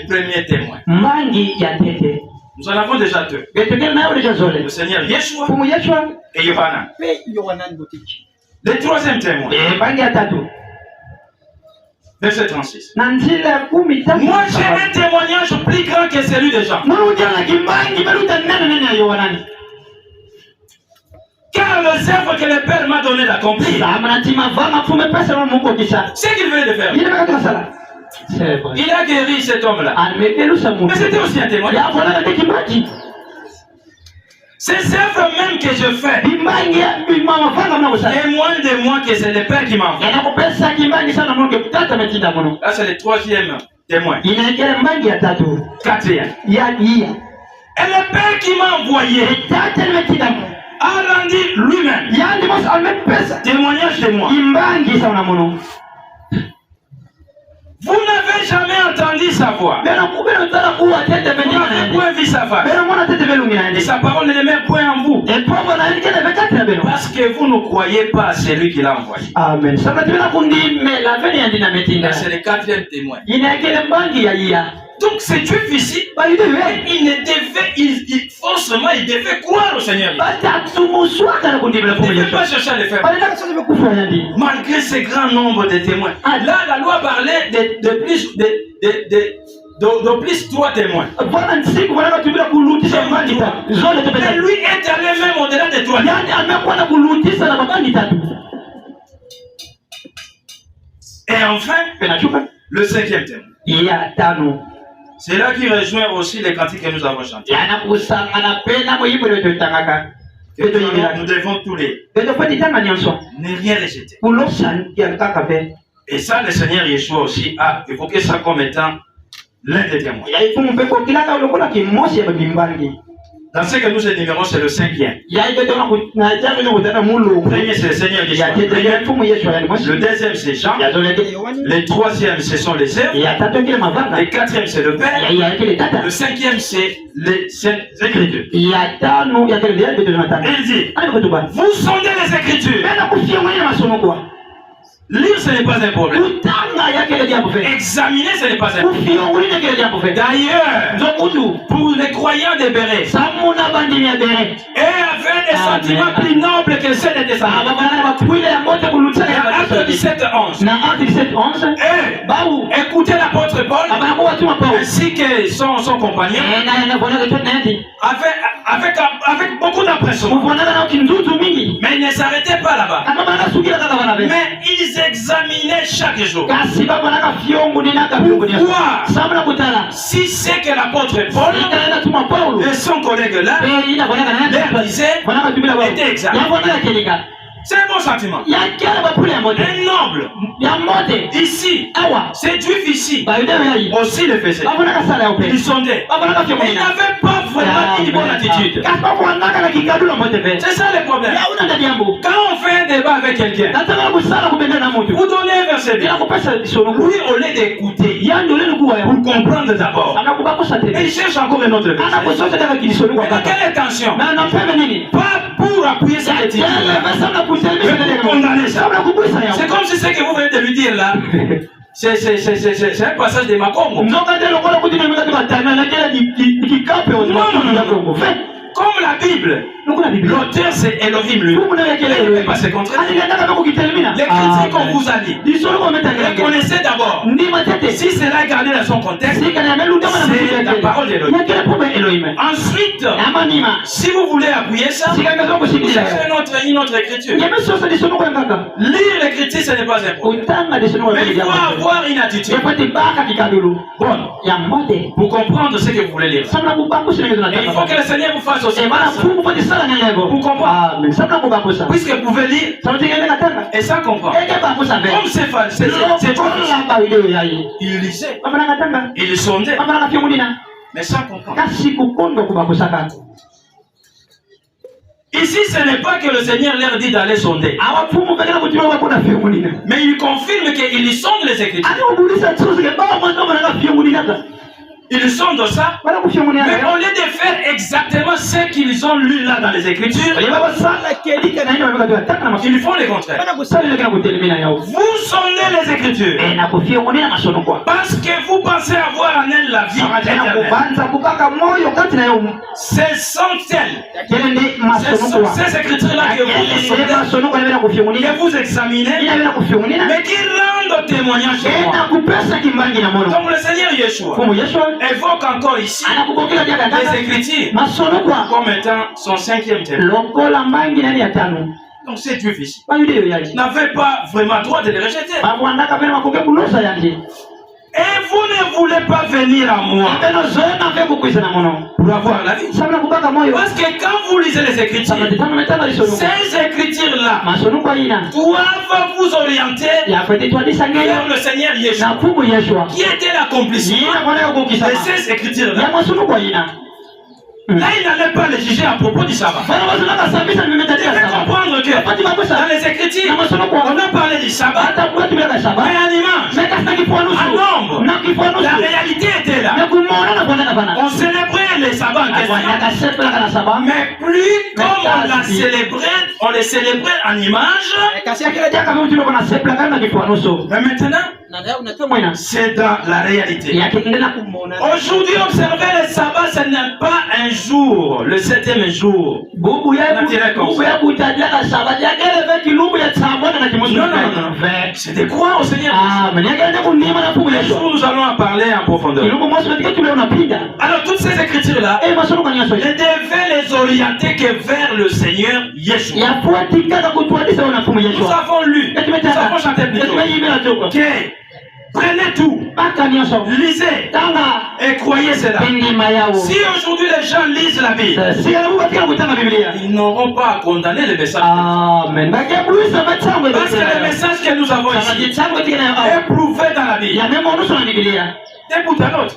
premier témoin. Nous en avons déjà deux. Le Seigneur Yeshua et Yohanan. Le troisième témoin. Verset 36. Moi j'ai un témoignage plus grand que celui de Jean. Car les œuvres que le Père m'a donné d'accomplir, c'est qu'il venait de faire. Il a guéri cet homme-là. Mais c'était aussi un témoignage. Ces œuvres même que je fais témoignent de moi que c'est le Père qui m'a envoyé. Là c'est le troisième témoin. Quatrième. Et le Père qui m'a envoyé a rendu lui-même témoignage de moi. Vous n'avez jamais entendu sa voix. Vous n'avez point vu sa face. Et sa parole ne demeure point en vous. Parce que vous ne croyez pas à celui qui l'a envoyé. Amen. C'est le quatrième témoin. Donc c'est Dieu ici. Il devait croire au Seigneur. Il ne devait pas chercher à le faire. Malgré ce grand nombre de témoins. Là, la loi parlait de plus 3 témoins. Mais lui est allé même au-delà de 3. Et enfin, le 5e témoin. C'est là qu'il rejoint aussi les cantiques que nous avons chantés. Nous devons tous les ne rien rejeter. Et ça, le Seigneur Yeshua aussi a évoqué ça comme étant l'un des témoins. Dans ce que nous énumérons, c'est le 5e. Le premier, c'est le Seigneur Yeshua. Le deuxième, c'est Jean. Le troisième, ce sont les œuvres. Le quatrième, c'est le Père. Le 5e, c'est les Saintes Écritures. Il dit, vous sondez les Écritures. Lire, ce n'est pas un problème. Examiner, ce n'est pas un problème. D'ailleurs, pour les croyants des Bérets, et avait des sentiments plus nobles que ceux des Thessaloniens. Acte 17:11. Et écoutez l'apôtre Paul, ainsi que son compagnon, avec beaucoup d'impression. Mais ils ne s'arrêtaient pas là-bas. Mais ils examinaient chaque jour. Pourquoi? Si c'est que l'apôtre Paul et son collègue là leur disaient était exact. C'est un bon sentiment. Ya kele ba pule mode. Un noble. Ya mode. Ici. Awa. Ces juifs ici. Ba yude yayi. Aussi le faisaient. Abona ka sala ope. Ils sondaient. Abona ka Mais ils fiomina. n'avaient pas vraiment une bonne attitude. Ka ko naka na kikadu la mode fe. C'est ça le problème. Ya una ndani yangu. Quand on fait un débat avec quelqu'un, Nataka kusala kubenda na mtu. vous donnez un verset Bila bien. kupesa sono. Oui, au lieu d'écouter, Ya ndo lelo kuwa ya. pour comprendre d'abord. Anakuba ko Et satele. il cherche encore un autre verset. Anakusote kama kilisoni kwa Mais dans kaka. quelle intention? Na anapenda nini? Pas pour appuyer sur les titres. C'est comme si ce que vous venez de lui dire là, c'est un passage de Makongo. Comme la Bible, l'auteur c'est Elohim lui. Il ne peut pas se contredire. Les critiques qu'on vous a dit, reconnaissez d'abord. Si cela est gardé dans son contexte, c'est la parole d'Elohim. Ensuite, si vous voulez appuyer ça, cherchez une autre écriture. Lire l'écriture, ce n'est pas important. Mais il faut avoir une attitude bonne pour comprendre ce que vous voulez lire. Et il faut que le Seigneur vous fasse aussi pour comprendre. Puisque vous pouvez lire et sans comprendre. Comme c'est false, il lisait, il sondait, mais sans comprendre. Ici, ce n'est pas que le Seigneur leur dit d'aller sonder. Mais il confirme qu'il sonde les Écritures. Ils sondent ça. Mais au lieu de faire exactement ce qu'ils ont lu là dans les Écritures, ils font le contraire. Vous sondez les Écritures parce que vous pensez avoir en elle la vie éternelle. Ce sont ces Écritures-là que vous sondez, que vous examinez, mais qui rendent témoignage de moi. Donc le Seigneur Yeshua évoque encore ici les Écritures comme étant son 5e témoin. Donc ces juifs ici n'avaient pas vraiment droit de les rejeter. Et vous ne voulez pas venir à moi pour avoir la vie. Parce que quand vous lisez les Écritures, ces Écritures-là doivent vous orienter vers le Seigneur Yeshua, qui était l'accomplissement de ces Écritures-là. Là, il n'allait pas les juger à propos du sabbat. Il faut comprendre que dans les Écritures, on a parlé du sabbat, mais en image, en nombre, la réalité était là. On célébrait les sabbats en question, mais plus comme on les célébrait en image. Mais maintenant, c'est dans la réalité. Aujourd'hui, observer le sabbat, ce n'est pas un jour, le 7e jour. Non. C'est de croire au Seigneur. Nous allons en parler en profondeur. Alors, toutes ces écritures-là, ne devaient les orienter que vers le Seigneur Yeshua. Nous avons lu, nous avons chanté plutôt. Ok. Prenez tout, lisez et croyez cela. Si aujourd'hui les gens lisent la Bible, ils n'auront pas à condamner le message. Parce que le message que nous avons ici est prouvé dans la Bible. D'un bout à l'autre.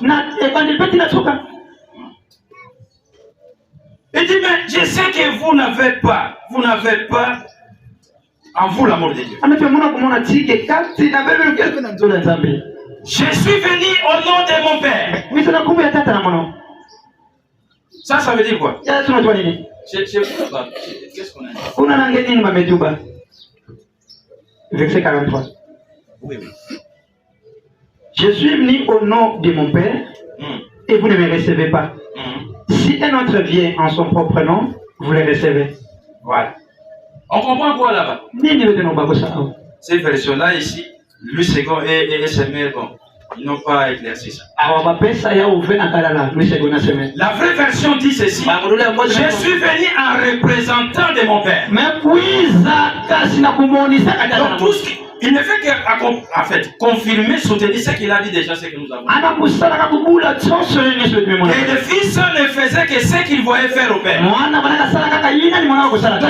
Il dit, mais je sais que vous n'avez pas en vous l'amour de Dieu. Je suis venu au nom de mon Père. Ça veut dire quoi? Qu'est-ce qu'on a? Verset 43. Oui. Je suis venu au nom de mon Père et vous ne me recevez pas. Si un autre vient en son propre nom, vous le recevez. Voilà. On comprend quoi là-bas? Cette version-là ici, Louis II et SML, bon, ils n'ont pas éclairci ça. La vraie version dit ceci: je suis venu en représentant de mon Père. Donc tout ce il ne fait qu'en fait confirmer, soutenir ce qu'il a dit déjà, ce que nous avons. Et le Fils ne faisait que ce qu'il voyait faire au Père. Donc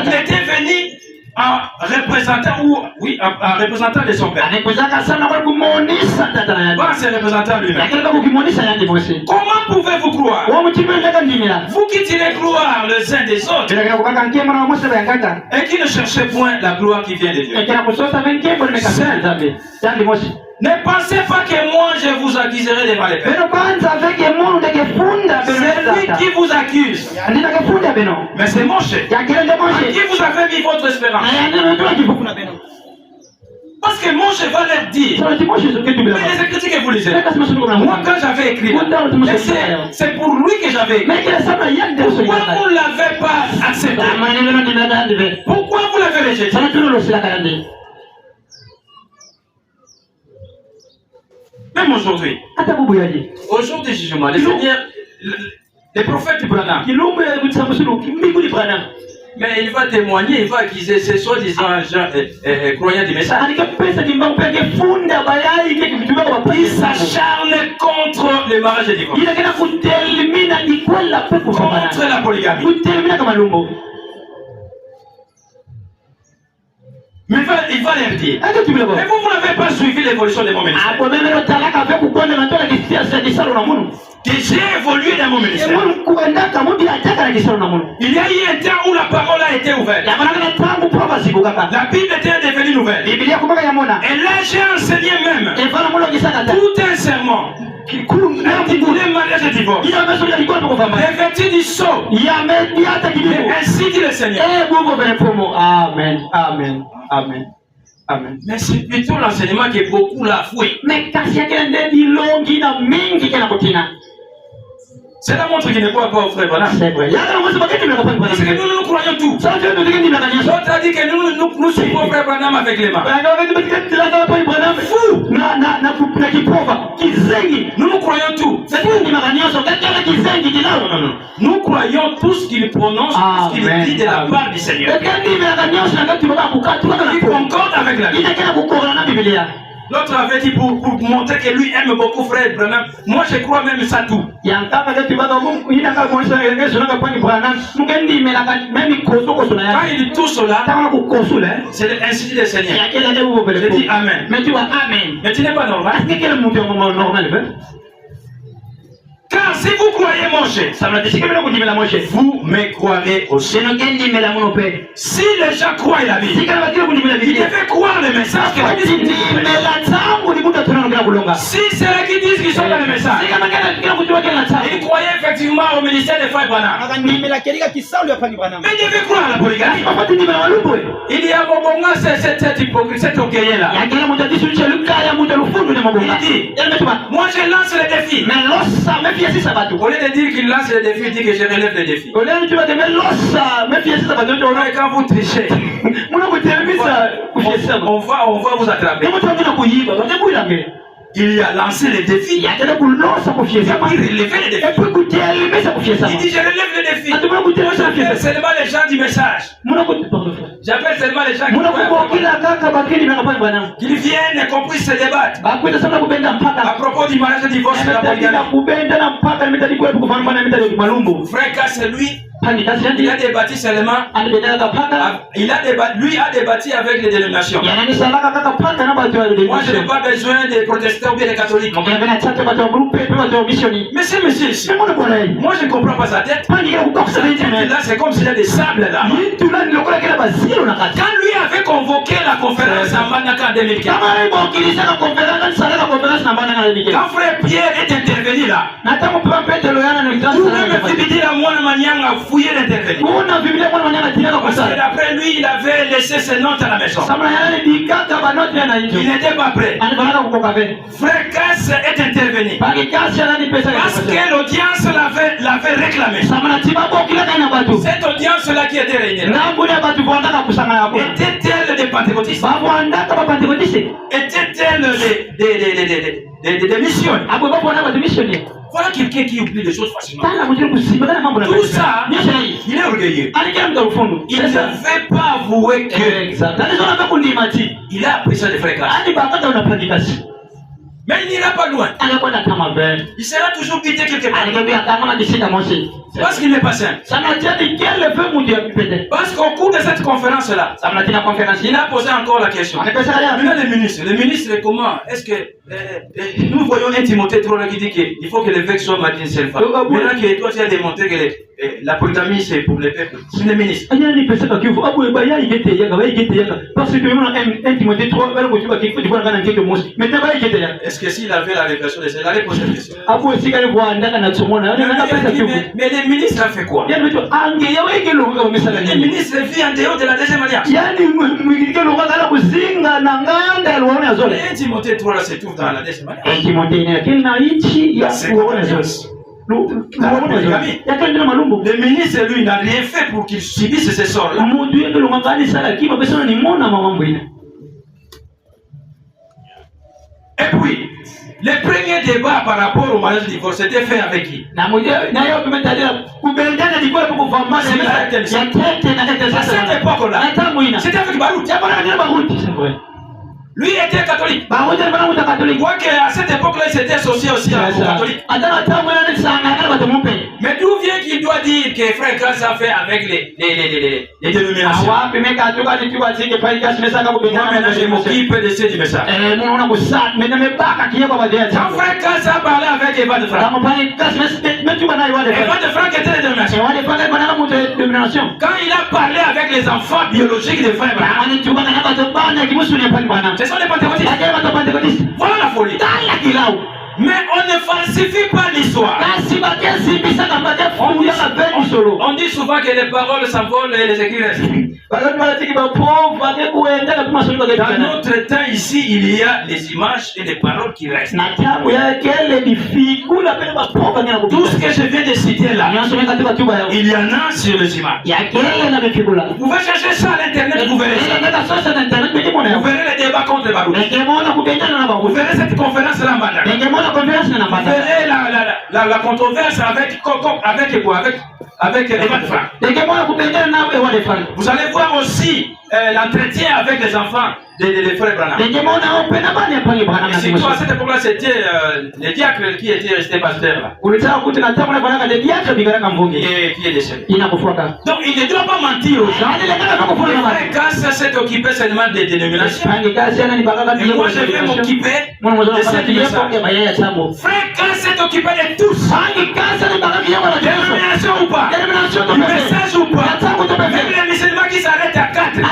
il était venu un représentant ou oui, un représentant de son père. Voilà, c'est le représentant lui-même. Comment pouvez-vous croire? Vous qui tirez gloire les uns des autres et qui ne cherchez point la gloire qui vient de Dieu. Ne pensez pas que moi je vous accuserai devant les pères. C'est lui qui vous accuse. Mais c'est Moshe. Qui vous avez mis votre espérance? Parce que Moshe va leur dire. Mais les écritures que vous lisez. Moi quand j'avais écrit, c'est pour lui que j'avais écrit. Pourquoi vous ne l'avez pas accepté? Pourquoi vous l'avez rejeté? Même aujourd'hui, au jour du jugement, les prophètes du Branham, mais il va témoigner, il va accuser ces soi-disant croyants du message. Il s'acharne contre le mariage et divorce, contre la polygamie. Mais il va leur dire. Mais vous n'avez pas suivi l'évolution de mon ministère. Que j'ai évolué dans mon ministère. Il y a eu un temps où la parole a été ouverte. La Bible était devenue nouvelle. Et là j'ai enseigné même tout un serment. Intitulé mariage et divorce. Revêtu du sceau. Ainsi dit le Seigneur. Amen. Amen. Amen. Amen. Mais c'est plutôt l'enseignement qui est beaucoup la fouille. C'est la montre qui ne croit pas au frère Branham. C'est vrai. Parce que nous croyons tout. L'autre a dit que nous suivons le frère Branham avec les mains. Fou! Nous croyons tout. Nous croyons tout ce qu'il prononce, ce qu'il dit de la part du Seigneur. Il concorde avec la Bible. L'autre avait dit pour montrer que lui aime beaucoup frère Branham. Moi je crois même ça tout. Il dit tout cela, c'est ainsi dit le Seigneur. Je dis Amen. Mais tu n'es pas normal. Car si vous croyez Moshe, vous me croirez aussi. Si les gens croient la Bible, ils devaient croire le message que la Bible dit. Si c'est là qui disent qu'ils sont dans le message, ils croyaient effectivement au ministère des frères Branham. Mais ils devaient croire à la polygamie. Il y a Bobonga, cette hypocrisie, cet orgueil-là. Il dit, moi je lance le défi. Au lieu de dire qu'il lance le défi, il dit que je relève le défi. Quand vous trichez, on va vous attraper. Il a lancé le défi. Il a relevé le défi. Il dit je relève le défi. J'appelle seulement les gens du message. J'appelle seulement les gens qui viennent et qu'on puisse se débattre à propos du mariage de divorce et de la polygamie. Frère Cass, lui, il a débattu seulement. Lui a débattu avec les dénominations. Moi je n'ai pas besoin des protestants ou bien des catholiques. Mais c'est monsieur ici. Moi je ne comprends pas sa tête. Là c'est comme s'il y a des sables là. Quand lui avait convoqué la conférence en Banaka en 2015, quand frère Pierre est intervenu là, vous-même dit la moine manière à fouiller l'intervenir. Parce que d'après lui, il avait laissé ses notes à la maison. Il n'était pas prêt. Frère Cass est intervenu. Parce que l'audience l'avait réclamé. Cette audience-là qui était réunie était-elle des pentecôtistes? Était-elle des missionnaires? Voilà quelqu'un qui oublie les choses facilement. Tout ça, il est orgueilleux. Il ne veut pas avouer que il a appris ça de frère Cass. Mais il n'ira pas loin. Il sera toujours quitté quelque part. Parce qu'il n'est pas saint. Parce qu'au cours de cette conférence-là, il a posé encore la question. Maintenant, les ministres, comment est-ce que nous voyons un Timothée 3 qui dit qu'il faut que l'évêque soit marié une seule femme. Maintenant que toi tu as démontré que la polygamie c'est pour les peuples. C'est les ministres. Est-ce que s'il avait la révélation de ça, il allait poser la question? Mais les ministres ont fait quoi? Les ministres vivent en dehors de la deuxième alliance. Et Timothée 3 là se trouve dans la deuxième alliance. Le ministre, lui, n'a rien fait pour qu'il subisse ces sorts-là. Et puis, les premiers débats par rapport au mariage divorce étaient faits avec qui? À cette époque-là, c'était avec Baruch. C'est vrai. Lui était catholique. Quoi qu'à cette époque-là, il s'était associé aussi aux catholiques. Mais d'où vient qu'il doit dire que Frère Kass a fait avec les dénominations? Moi maintenant je m'occupe de ce message. Quand Frère Kass a parlé avec Evan de Franck, Evan de Franck était les dénominations. Quand il a parlé avec les enfants biologiques de Frère Branham, ce sont les pentecôtistes. Voilà la folie. Mais on ne falsifie pas l'histoire. On dit souvent que les paroles s'envolent et les écrits restent. Dans notre temps ici, il y a les images et les paroles qui restent. Tout ce que je viens de citer là, il y en a sur les images. Vous pouvez chercher ça à l'internet, vous verrez ça. Vous verrez les débats contre les Baruch. Vous verrez cette conférence là en bas. Vous verrez la controverse avec Evan de Franck. Vous allez voir aussi l'entretien avec les enfants des frères Branham. Et surtout à cette époque-là, c'était les diacres qui étaient restés pasteurs là. Et qui est décédé. Donc il ne doit pas mentir aux gens. Le frère Kass s'est occupé seulement des dénominations. Et moi je vais m'occuper de cette message. Frère Kass s'est occupé de tous. Dénomination ou pas, du message ou pas. Même les musulmans qui s'arrêtent à 4. Mais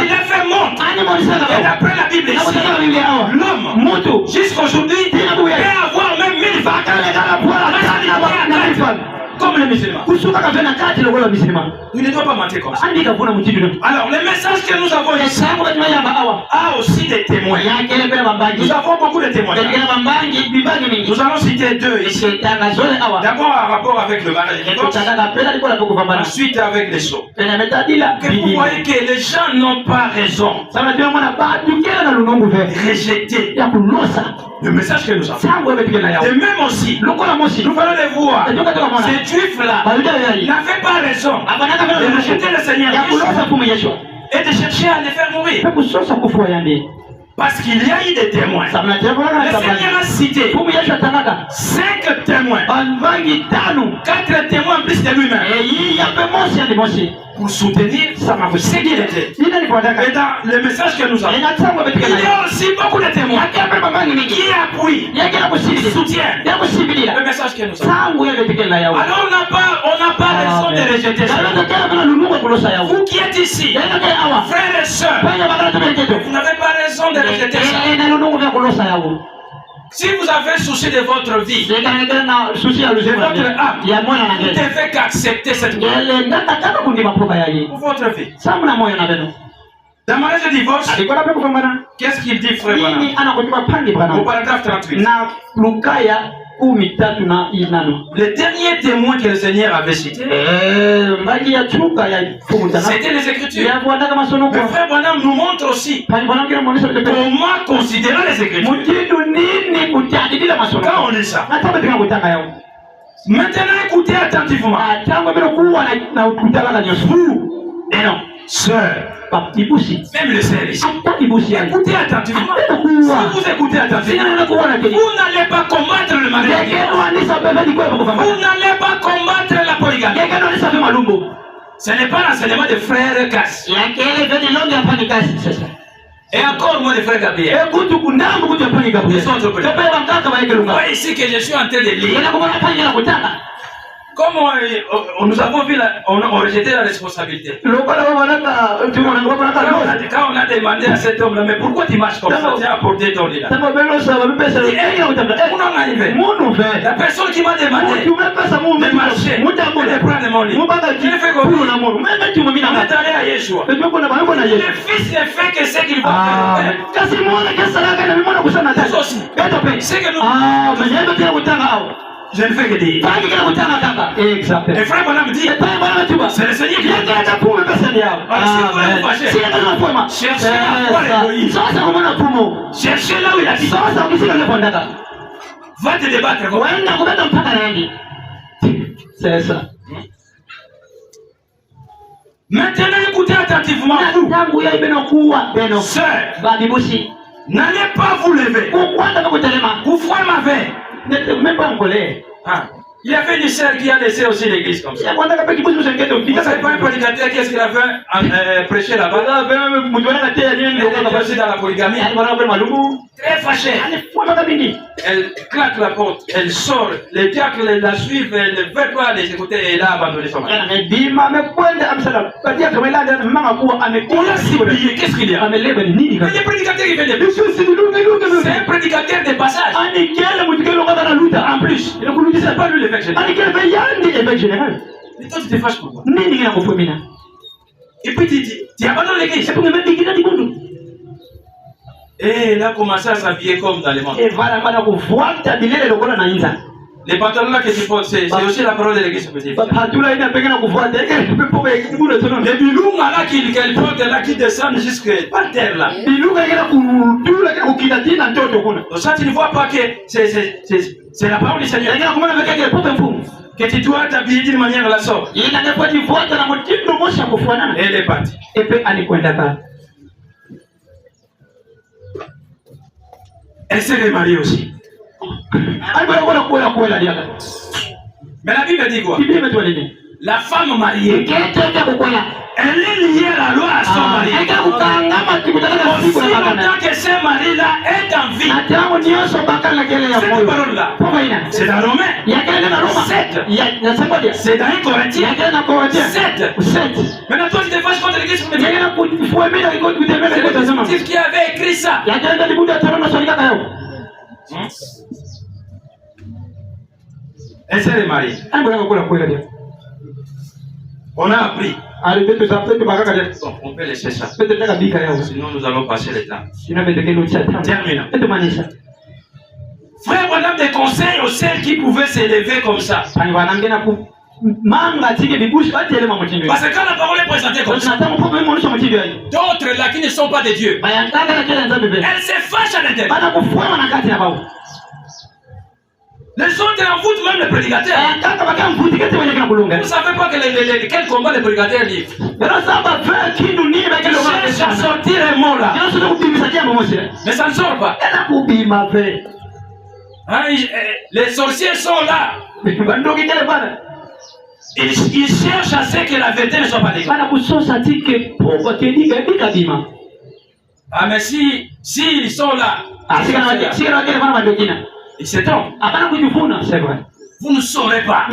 il a fait montre. Et d'après la Bible ici, l'homme jusqu'aujourd'hui peut avoir même 1000 femmes. Comme les musulmans. Il ne doit pas mentir comme ça. Alors, le message que nous avons ici a aussi des témoins. Nous avons beaucoup de témoins. Nous allons citer deux ici. D'abord en rapport avec le mariage divorce. Ensuite avec les sceaux. Que vous voyez que les gens n'ont pas raison. Rejeter le message que nous avons. Et même aussi, nous allons les voir. Ces juifs-là n'avaient pas raison de rejeter le Seigneur et de chercher à les faire mourir. Parce qu'il y a eu des témoins. Le Seigneur a cité 5 témoins, 4 témoins en plus de lui-même, pour soutenir ce qu'il était. Et dans le message que nous avons, il y a aussi beaucoup de témoins qui appuient, qui soutiennent le message que nous avons. Alors on n'a pas raison de rejeter ça. Vous qui êtes ici, frères et sœurs, vous n'avez pas raison de rejeter ça. Si vous avez souci de votre vie, de votre âme, vous devez qu'accepter cette vie pour votre vie. Dans le mariage de divorce, qu'est-ce qu'il dit, frère Branham? Au paragraphe 38. Le dernier témoin que le Seigneur avait cité, c'était les Écritures. Le frère Branham nous montre aussi comment considérer les Écritures. Quand on lit ça, maintenant écoutez attentivement. Vous, sœurs, même le sœur ici, écoutez attentivement. Si vous écoutez attentivement, vous n'allez pas combattre le mariage. Vous n'allez pas combattre la polygamie. Ce n'est pas l'enseignement de frère Cass. Et encore moi, de frère Gabriel. Voyez ici que je suis en train de lire. Comme nous avons vu, on rejetait la responsabilité. Quand on a demandé à cet homme-là, mais pourquoi tu marches comme ça? Tu as apporté ton lit là. La personne qui m'a demandé de marcher, de prendre mon lit, il fait comme on est allé à Yeshua. Le fils ne fait que ce qu'il va faire. Nous aussi. C'est que nous. Je ne fais que dire. Et frère Bonham dit, c'est le Seigneur qui dit. Alors si vous voulez vous fâcher, cherchez à voir l'égoïsme. Cherchez là où il a dit. Va te débattre. C'est ça. Maintenant écoutez attentivement vous. Sœurs, n'allez pas vous lever. Vous ferez ma veille. Même pas en colère. Il y avait une sœur qui a laissé aussi l'église comme ça. Vous savez pas un prédicateur qu'est-ce qu'il a fait prêcher là-bas? Il était aussi dans la polygamie. Très fâché. Elle claque la porte, elle sort, les diacres la suivent, elle ne veut pas les écouter et elle a abandonné son mari. Qu'est-ce qu'il y a? Il y a des prédicateurs qui viennent de plus. C'est un prédicateur de passage. En plus, c'est pas lui l'évêque général. Mais toi tu te fâches pourquoi? Et puis tu abandonnes l'église. Et il a commencé à s'habiller comme dans les mondes. Les pantalons là que tu portes, c'est aussi la parole de l'église. Les bilunga là qu'elle porte là qui descendent jusqu'à par terre là. Donc ça tu ne vois pas que c'est la parole du Seigneur. Que tu dois t'habiller d'une manière à la sorte. Et elle est partie. Elle s'est remariée aussi. Mais la Bible dit quoi? La femme mariée, elle est liée à la loi à son mari. Aussi longtemps que ce mari-là est en vie. Cette parole-là, c'est dans Romains 7. C'est dans 1 Corinthiens 7. Maintenant, toi, tu te fâches contre l'église. C'est qui avait écrit ça. Elle s'est remariée. On a appris. On peut laisser ça. Sinon nous allons passer le temps. Terminons. Frère Branham des conseils aux celles qui pouvaient s'élever comme ça. Parce que quand la parole est présentée comme ça, d'autres là qui ne sont pas de Dieu, elles se fâchent à l'intérieur. Les autres en foutent même le prédicateur. Vous ne savez pas quel combat le prédicateur livre. Il cherche à sortir un mot là. Mais ça ne sort pas. Les sorciers sont là. Ils cherchent à ce que la vérité ne soit pas déclarée. Ah mais si ils sont là, ils se trompent. C'est vrai. Vous ne saurez pas.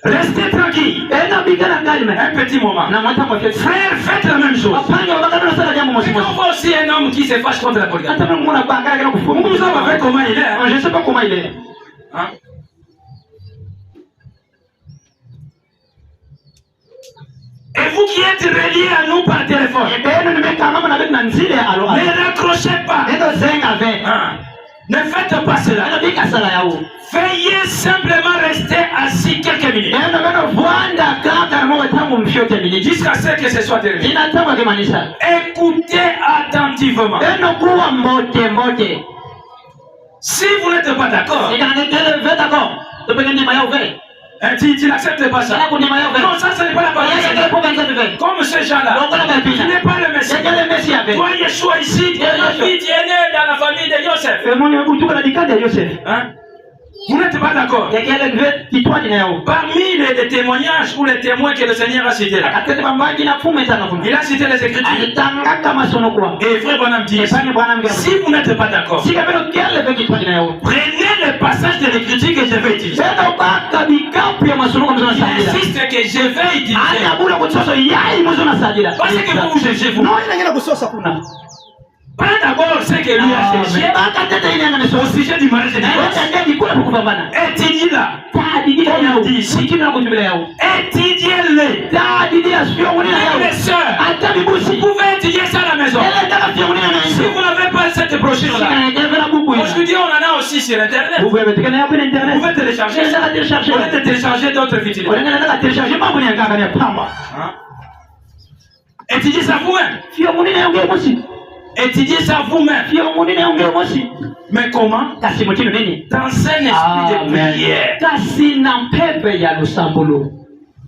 Restez tranquille. Un petit moment. Frère, faites la même chose. On voit aussi un homme qui se fâche contre la polygamie. Vous savez comment il est. Je ne sais pas comment il est. Et vous qui êtes reliés à nous par téléphone, ne raccrochez pas. Ne faites pas cela. Veuillez simplement rester assis quelques minutes. Jusqu'à ce que ce soit terminé. Écoutez attentivement. Si vous n'êtes pas d'accord, Tu n'acceptes pas ça. Non, ça ce n'est pas la parole. Comme ces gens-là, tu n'es pas le Messie. Toi, Yeshua ici, tu es né dans la famille de Joseph. Hein? Vous n'êtes pas d'accord? Parmi les témoignages ou les témoins que le Seigneur a cités là, il a cité les Écritures. Et frère Branham dit, si vous n'êtes pas d'accord, prenez le passage de l'Écriture que je vais utiliser. Il insiste que je vais utiliser. Parce que vous jugez vous. Pas d'abord ce que lui a cherché au sujet du mariage de divorce. Étudiez-la. Comme dit ici. Étudiez-les. Les sœurs, vous pouvez étudier ça à la maison. Si vous n'avez pas cette brochure-là, aujourd'hui on en a aussi sur Internet. Vous pouvez télécharger ça. Vous pouvez télécharger d'autres vidéos. Étudiez ça vous-même. Étudiez ça vous-même. Mais comment? Dans un esprit de prière.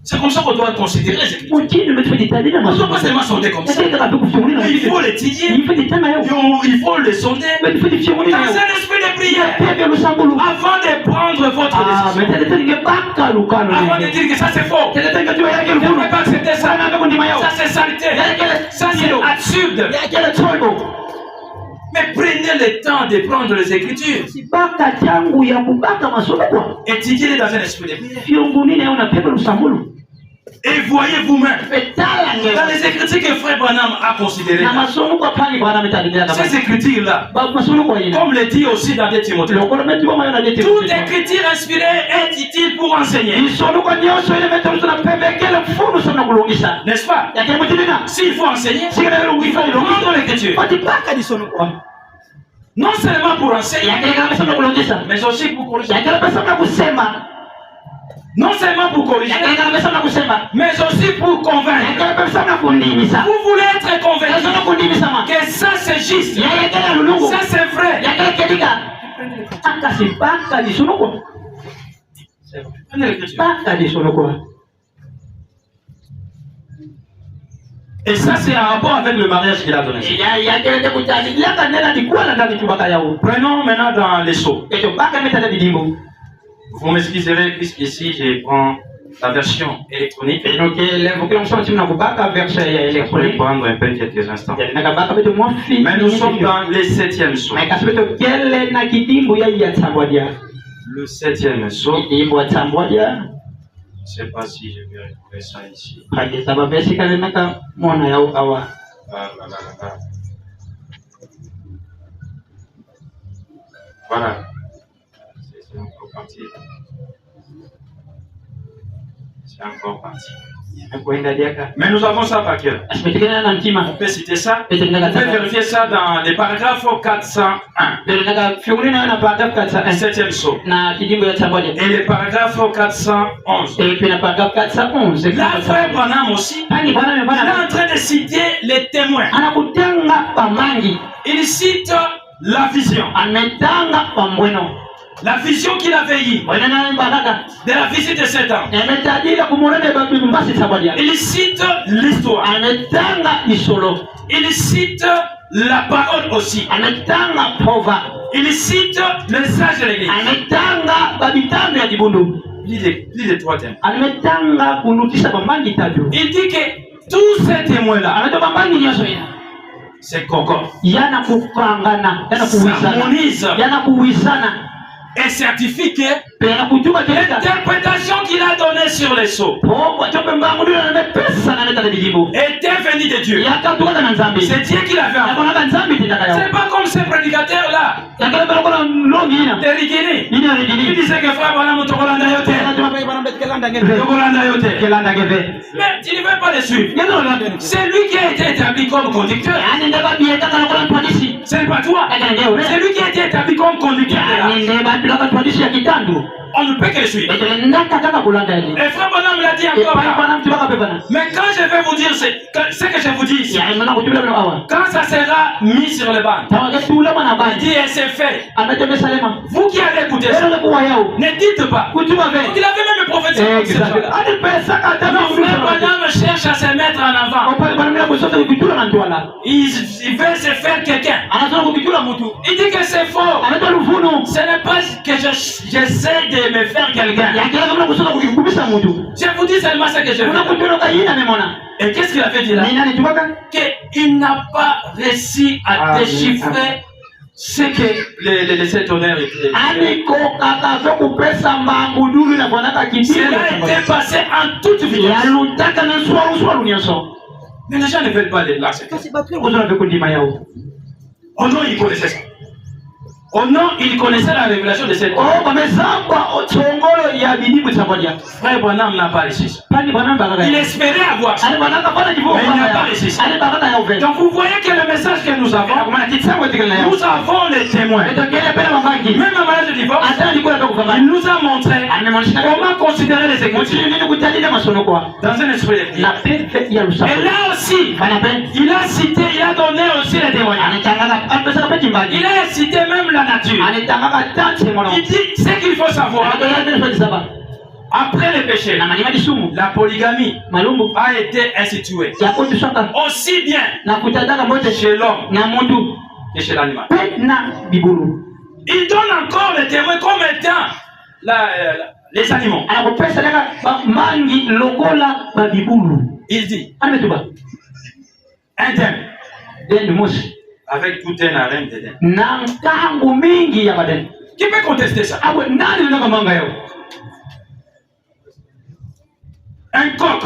C'est comme ça qu'on doit considérer les Écritures. On ne doit pas seulement sonder comme ça. Il faut l'étudier. Il faut le sonder. Dans un esprit de prière. Avant de prendre votre décision. Avant de dire que ça c'est faux. Vous ne pouvez pas accepter ça. Ça c'est saleté. Ça c'est absurde. Mais prenez le temps de prendre les Écritures. Étudiez-les dans un esprit de prière. Et voyez vous-même dans les Écritures que Frère Branham a considérées. Ces Écritures-là, comme le dit aussi dans 2 Timothée, toute écriture inspirée est utile pour enseigner. N'est-ce pas? S'il faut enseigner, il faut prendre l'Écriture. Non seulement pour enseigner, mais aussi pour corriger. Non seulement pour corriger, mais aussi pour convaincre. Vous voulez être convaincu que ça c'est juste, ça c'est vrai. Et ça c'est en rapport avec le mariage qu'il a donné. Prenons maintenant dans les sceaux. Vous m'excuserez puisqu'ici je prends la version électronique. Je pourrais prendre un peu quelques instants. Mais nous sommes dans le 7e sceau. Le 7e sceau. Je ne sais pas si je vais retrouver ça ici. Voilà. C'est encore parti. C'est encore parti. Mais nous avons ça par cœur. On peut citer ça. On peut vérifier ça dans les paragraphes 401. 7e sceau. Et les paragraphes 411. Là, Frère Branham aussi, il est en train de citer les témoins. Il cite la vision. La vision qu'il avait eue de la visite de Satan. Il cite l'histoire. Il cite la parole aussi. Il cite le sage de l'église. Lis les 3 thèmes. Il dit que tous ces témoins-là, c'est concorde. S'harmonise et certifie que l'interprétation qu'il a donnée sur les sceaux était venue de Dieu. C'est Dieu qui l'a fait. C'est pas comme ces prédicateurs-là. Il disait que Frère Branham mais tu ne veux pas le suivre. C'est lui qui a été établi comme conducteur. C'est pas toi. C'est lui qui a été établi comme conducteur. On ne peut que le suivre. Et Frère Branham l'a dit encore là. Mais quand je vais vous dire dire ce que je vous dis ici. Quand ça sera mis sur le banc, il dit et c'est fait. Vous qui avez écouté ça, ne dites pas. Vous l'avez même prophétisé. Frère Branham cherche à se mettre en avant. Il veut se faire quelqu'un. Il dit que c'est faux. Ce n'est pas que j'essaie de me faire quelqu'un. Je vous dis seulement ce que je veux. Et qu'est-ce qu'il a fait dire là? Qu'il n'a pas réussi à déchiffrer ce que les sept honneurs étaient. Cela a été passé en toute vitesse. Mais les gens ne veulent pas l'accepter. Oh non, ils connaissaient ça. Oh non, il connaissait la révélation de cette Frère Branham n'a pas réussi ça. Il espérait avoir ça, mais il n'a pas réussi ça. Donc vous voyez que le message que nous avons les témoins. Même en mariage de divorce, il nous a montré comment considérer les Écritures dans un esprit de prière. Et là aussi, il a cité, il a donné aussi les témoignages. Il a cité même la nature. Il dit ce qu'il faut savoir. Après le péché, la polygamie a été instituée aussi bien chez l'homme que chez l'animal. Il donne encore les témoins comme étant les animaux. Il dit un thème avec tout un harem d'Éden. Qui peut contester ça? Un coq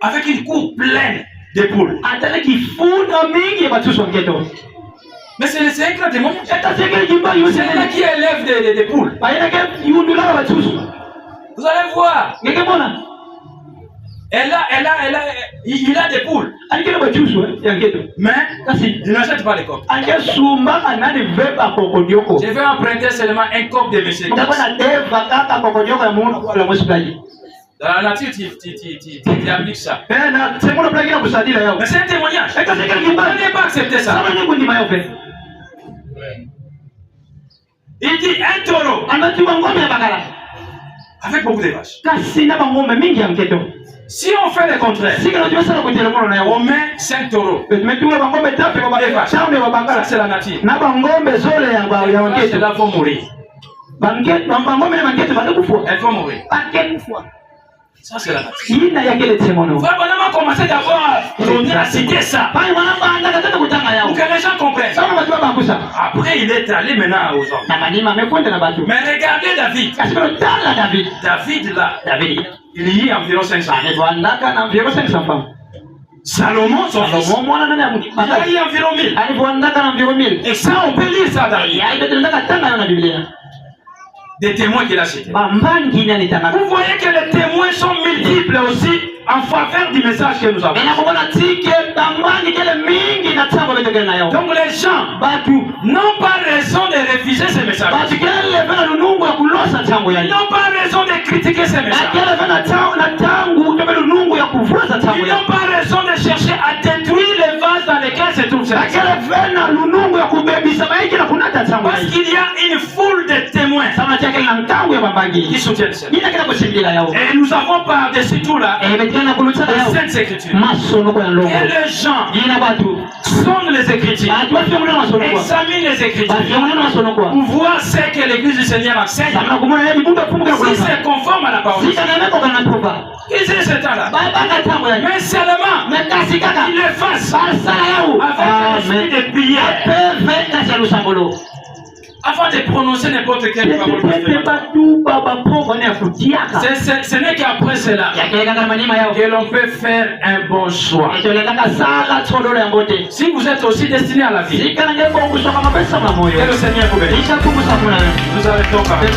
avec une cour pleine de poules. Mais c'est un grand témoignage. C'est là qui élève des poules. Vous allez voir. Il a des poules. Mais il n'achète pas les coques. Je vais emprunter seulement un coq de monsieur. Dans la nature, tu appliques ça. Mais c'est un témoignage. Vous n'allez pas accepter ça. Il dit un taureau avec beaucoup de vaches. Si on fait le contraire, on met 5 taureaux. Ça, c'est la nature. Cela faut mourir. Elles vont mourir. Ça, c'est la nature. Frère Branham a commencé d'abord à citer ça. Pour que les gens comprennent. Après, il est allé maintenant aux hommes. Mais regardez David. David là, il y a environ 500. Salomon, son fils, il y a environ 1000. Et ça, on peut lire ça dans la Bible. Des témoins qu'il a cités. Vous voyez que les témoins sont multiples aussi en faveur du message que nous avons. Donc les gens n'ont pas raison de refuser ce message. Ils n'ont pas raison de critiquer ce message. Ils n'ont pas raison de chercher à détruire les vases dans lesquels se trouve ce message. Parce qu'il y a une foule de témoins qui soutiennent ça. Et nous avons par-dessus tout là les Saintes Écritures. Et les gens sondent les Écritures, examinent les Écritures pour voir ce que l'Église du Seigneur enseigne, si c'est conforme à la parole. Ils disent ce temps-là. Mais seulement, ils le fassent avec l'esprit de prière. Avant de prononcer n'importe quelle parole, ce n'est qu'après cela que l'on peut faire un bon choix. Si vous êtes aussi destiné à la vie, que le Seigneur vous bénisse. Nous arrêtons par là.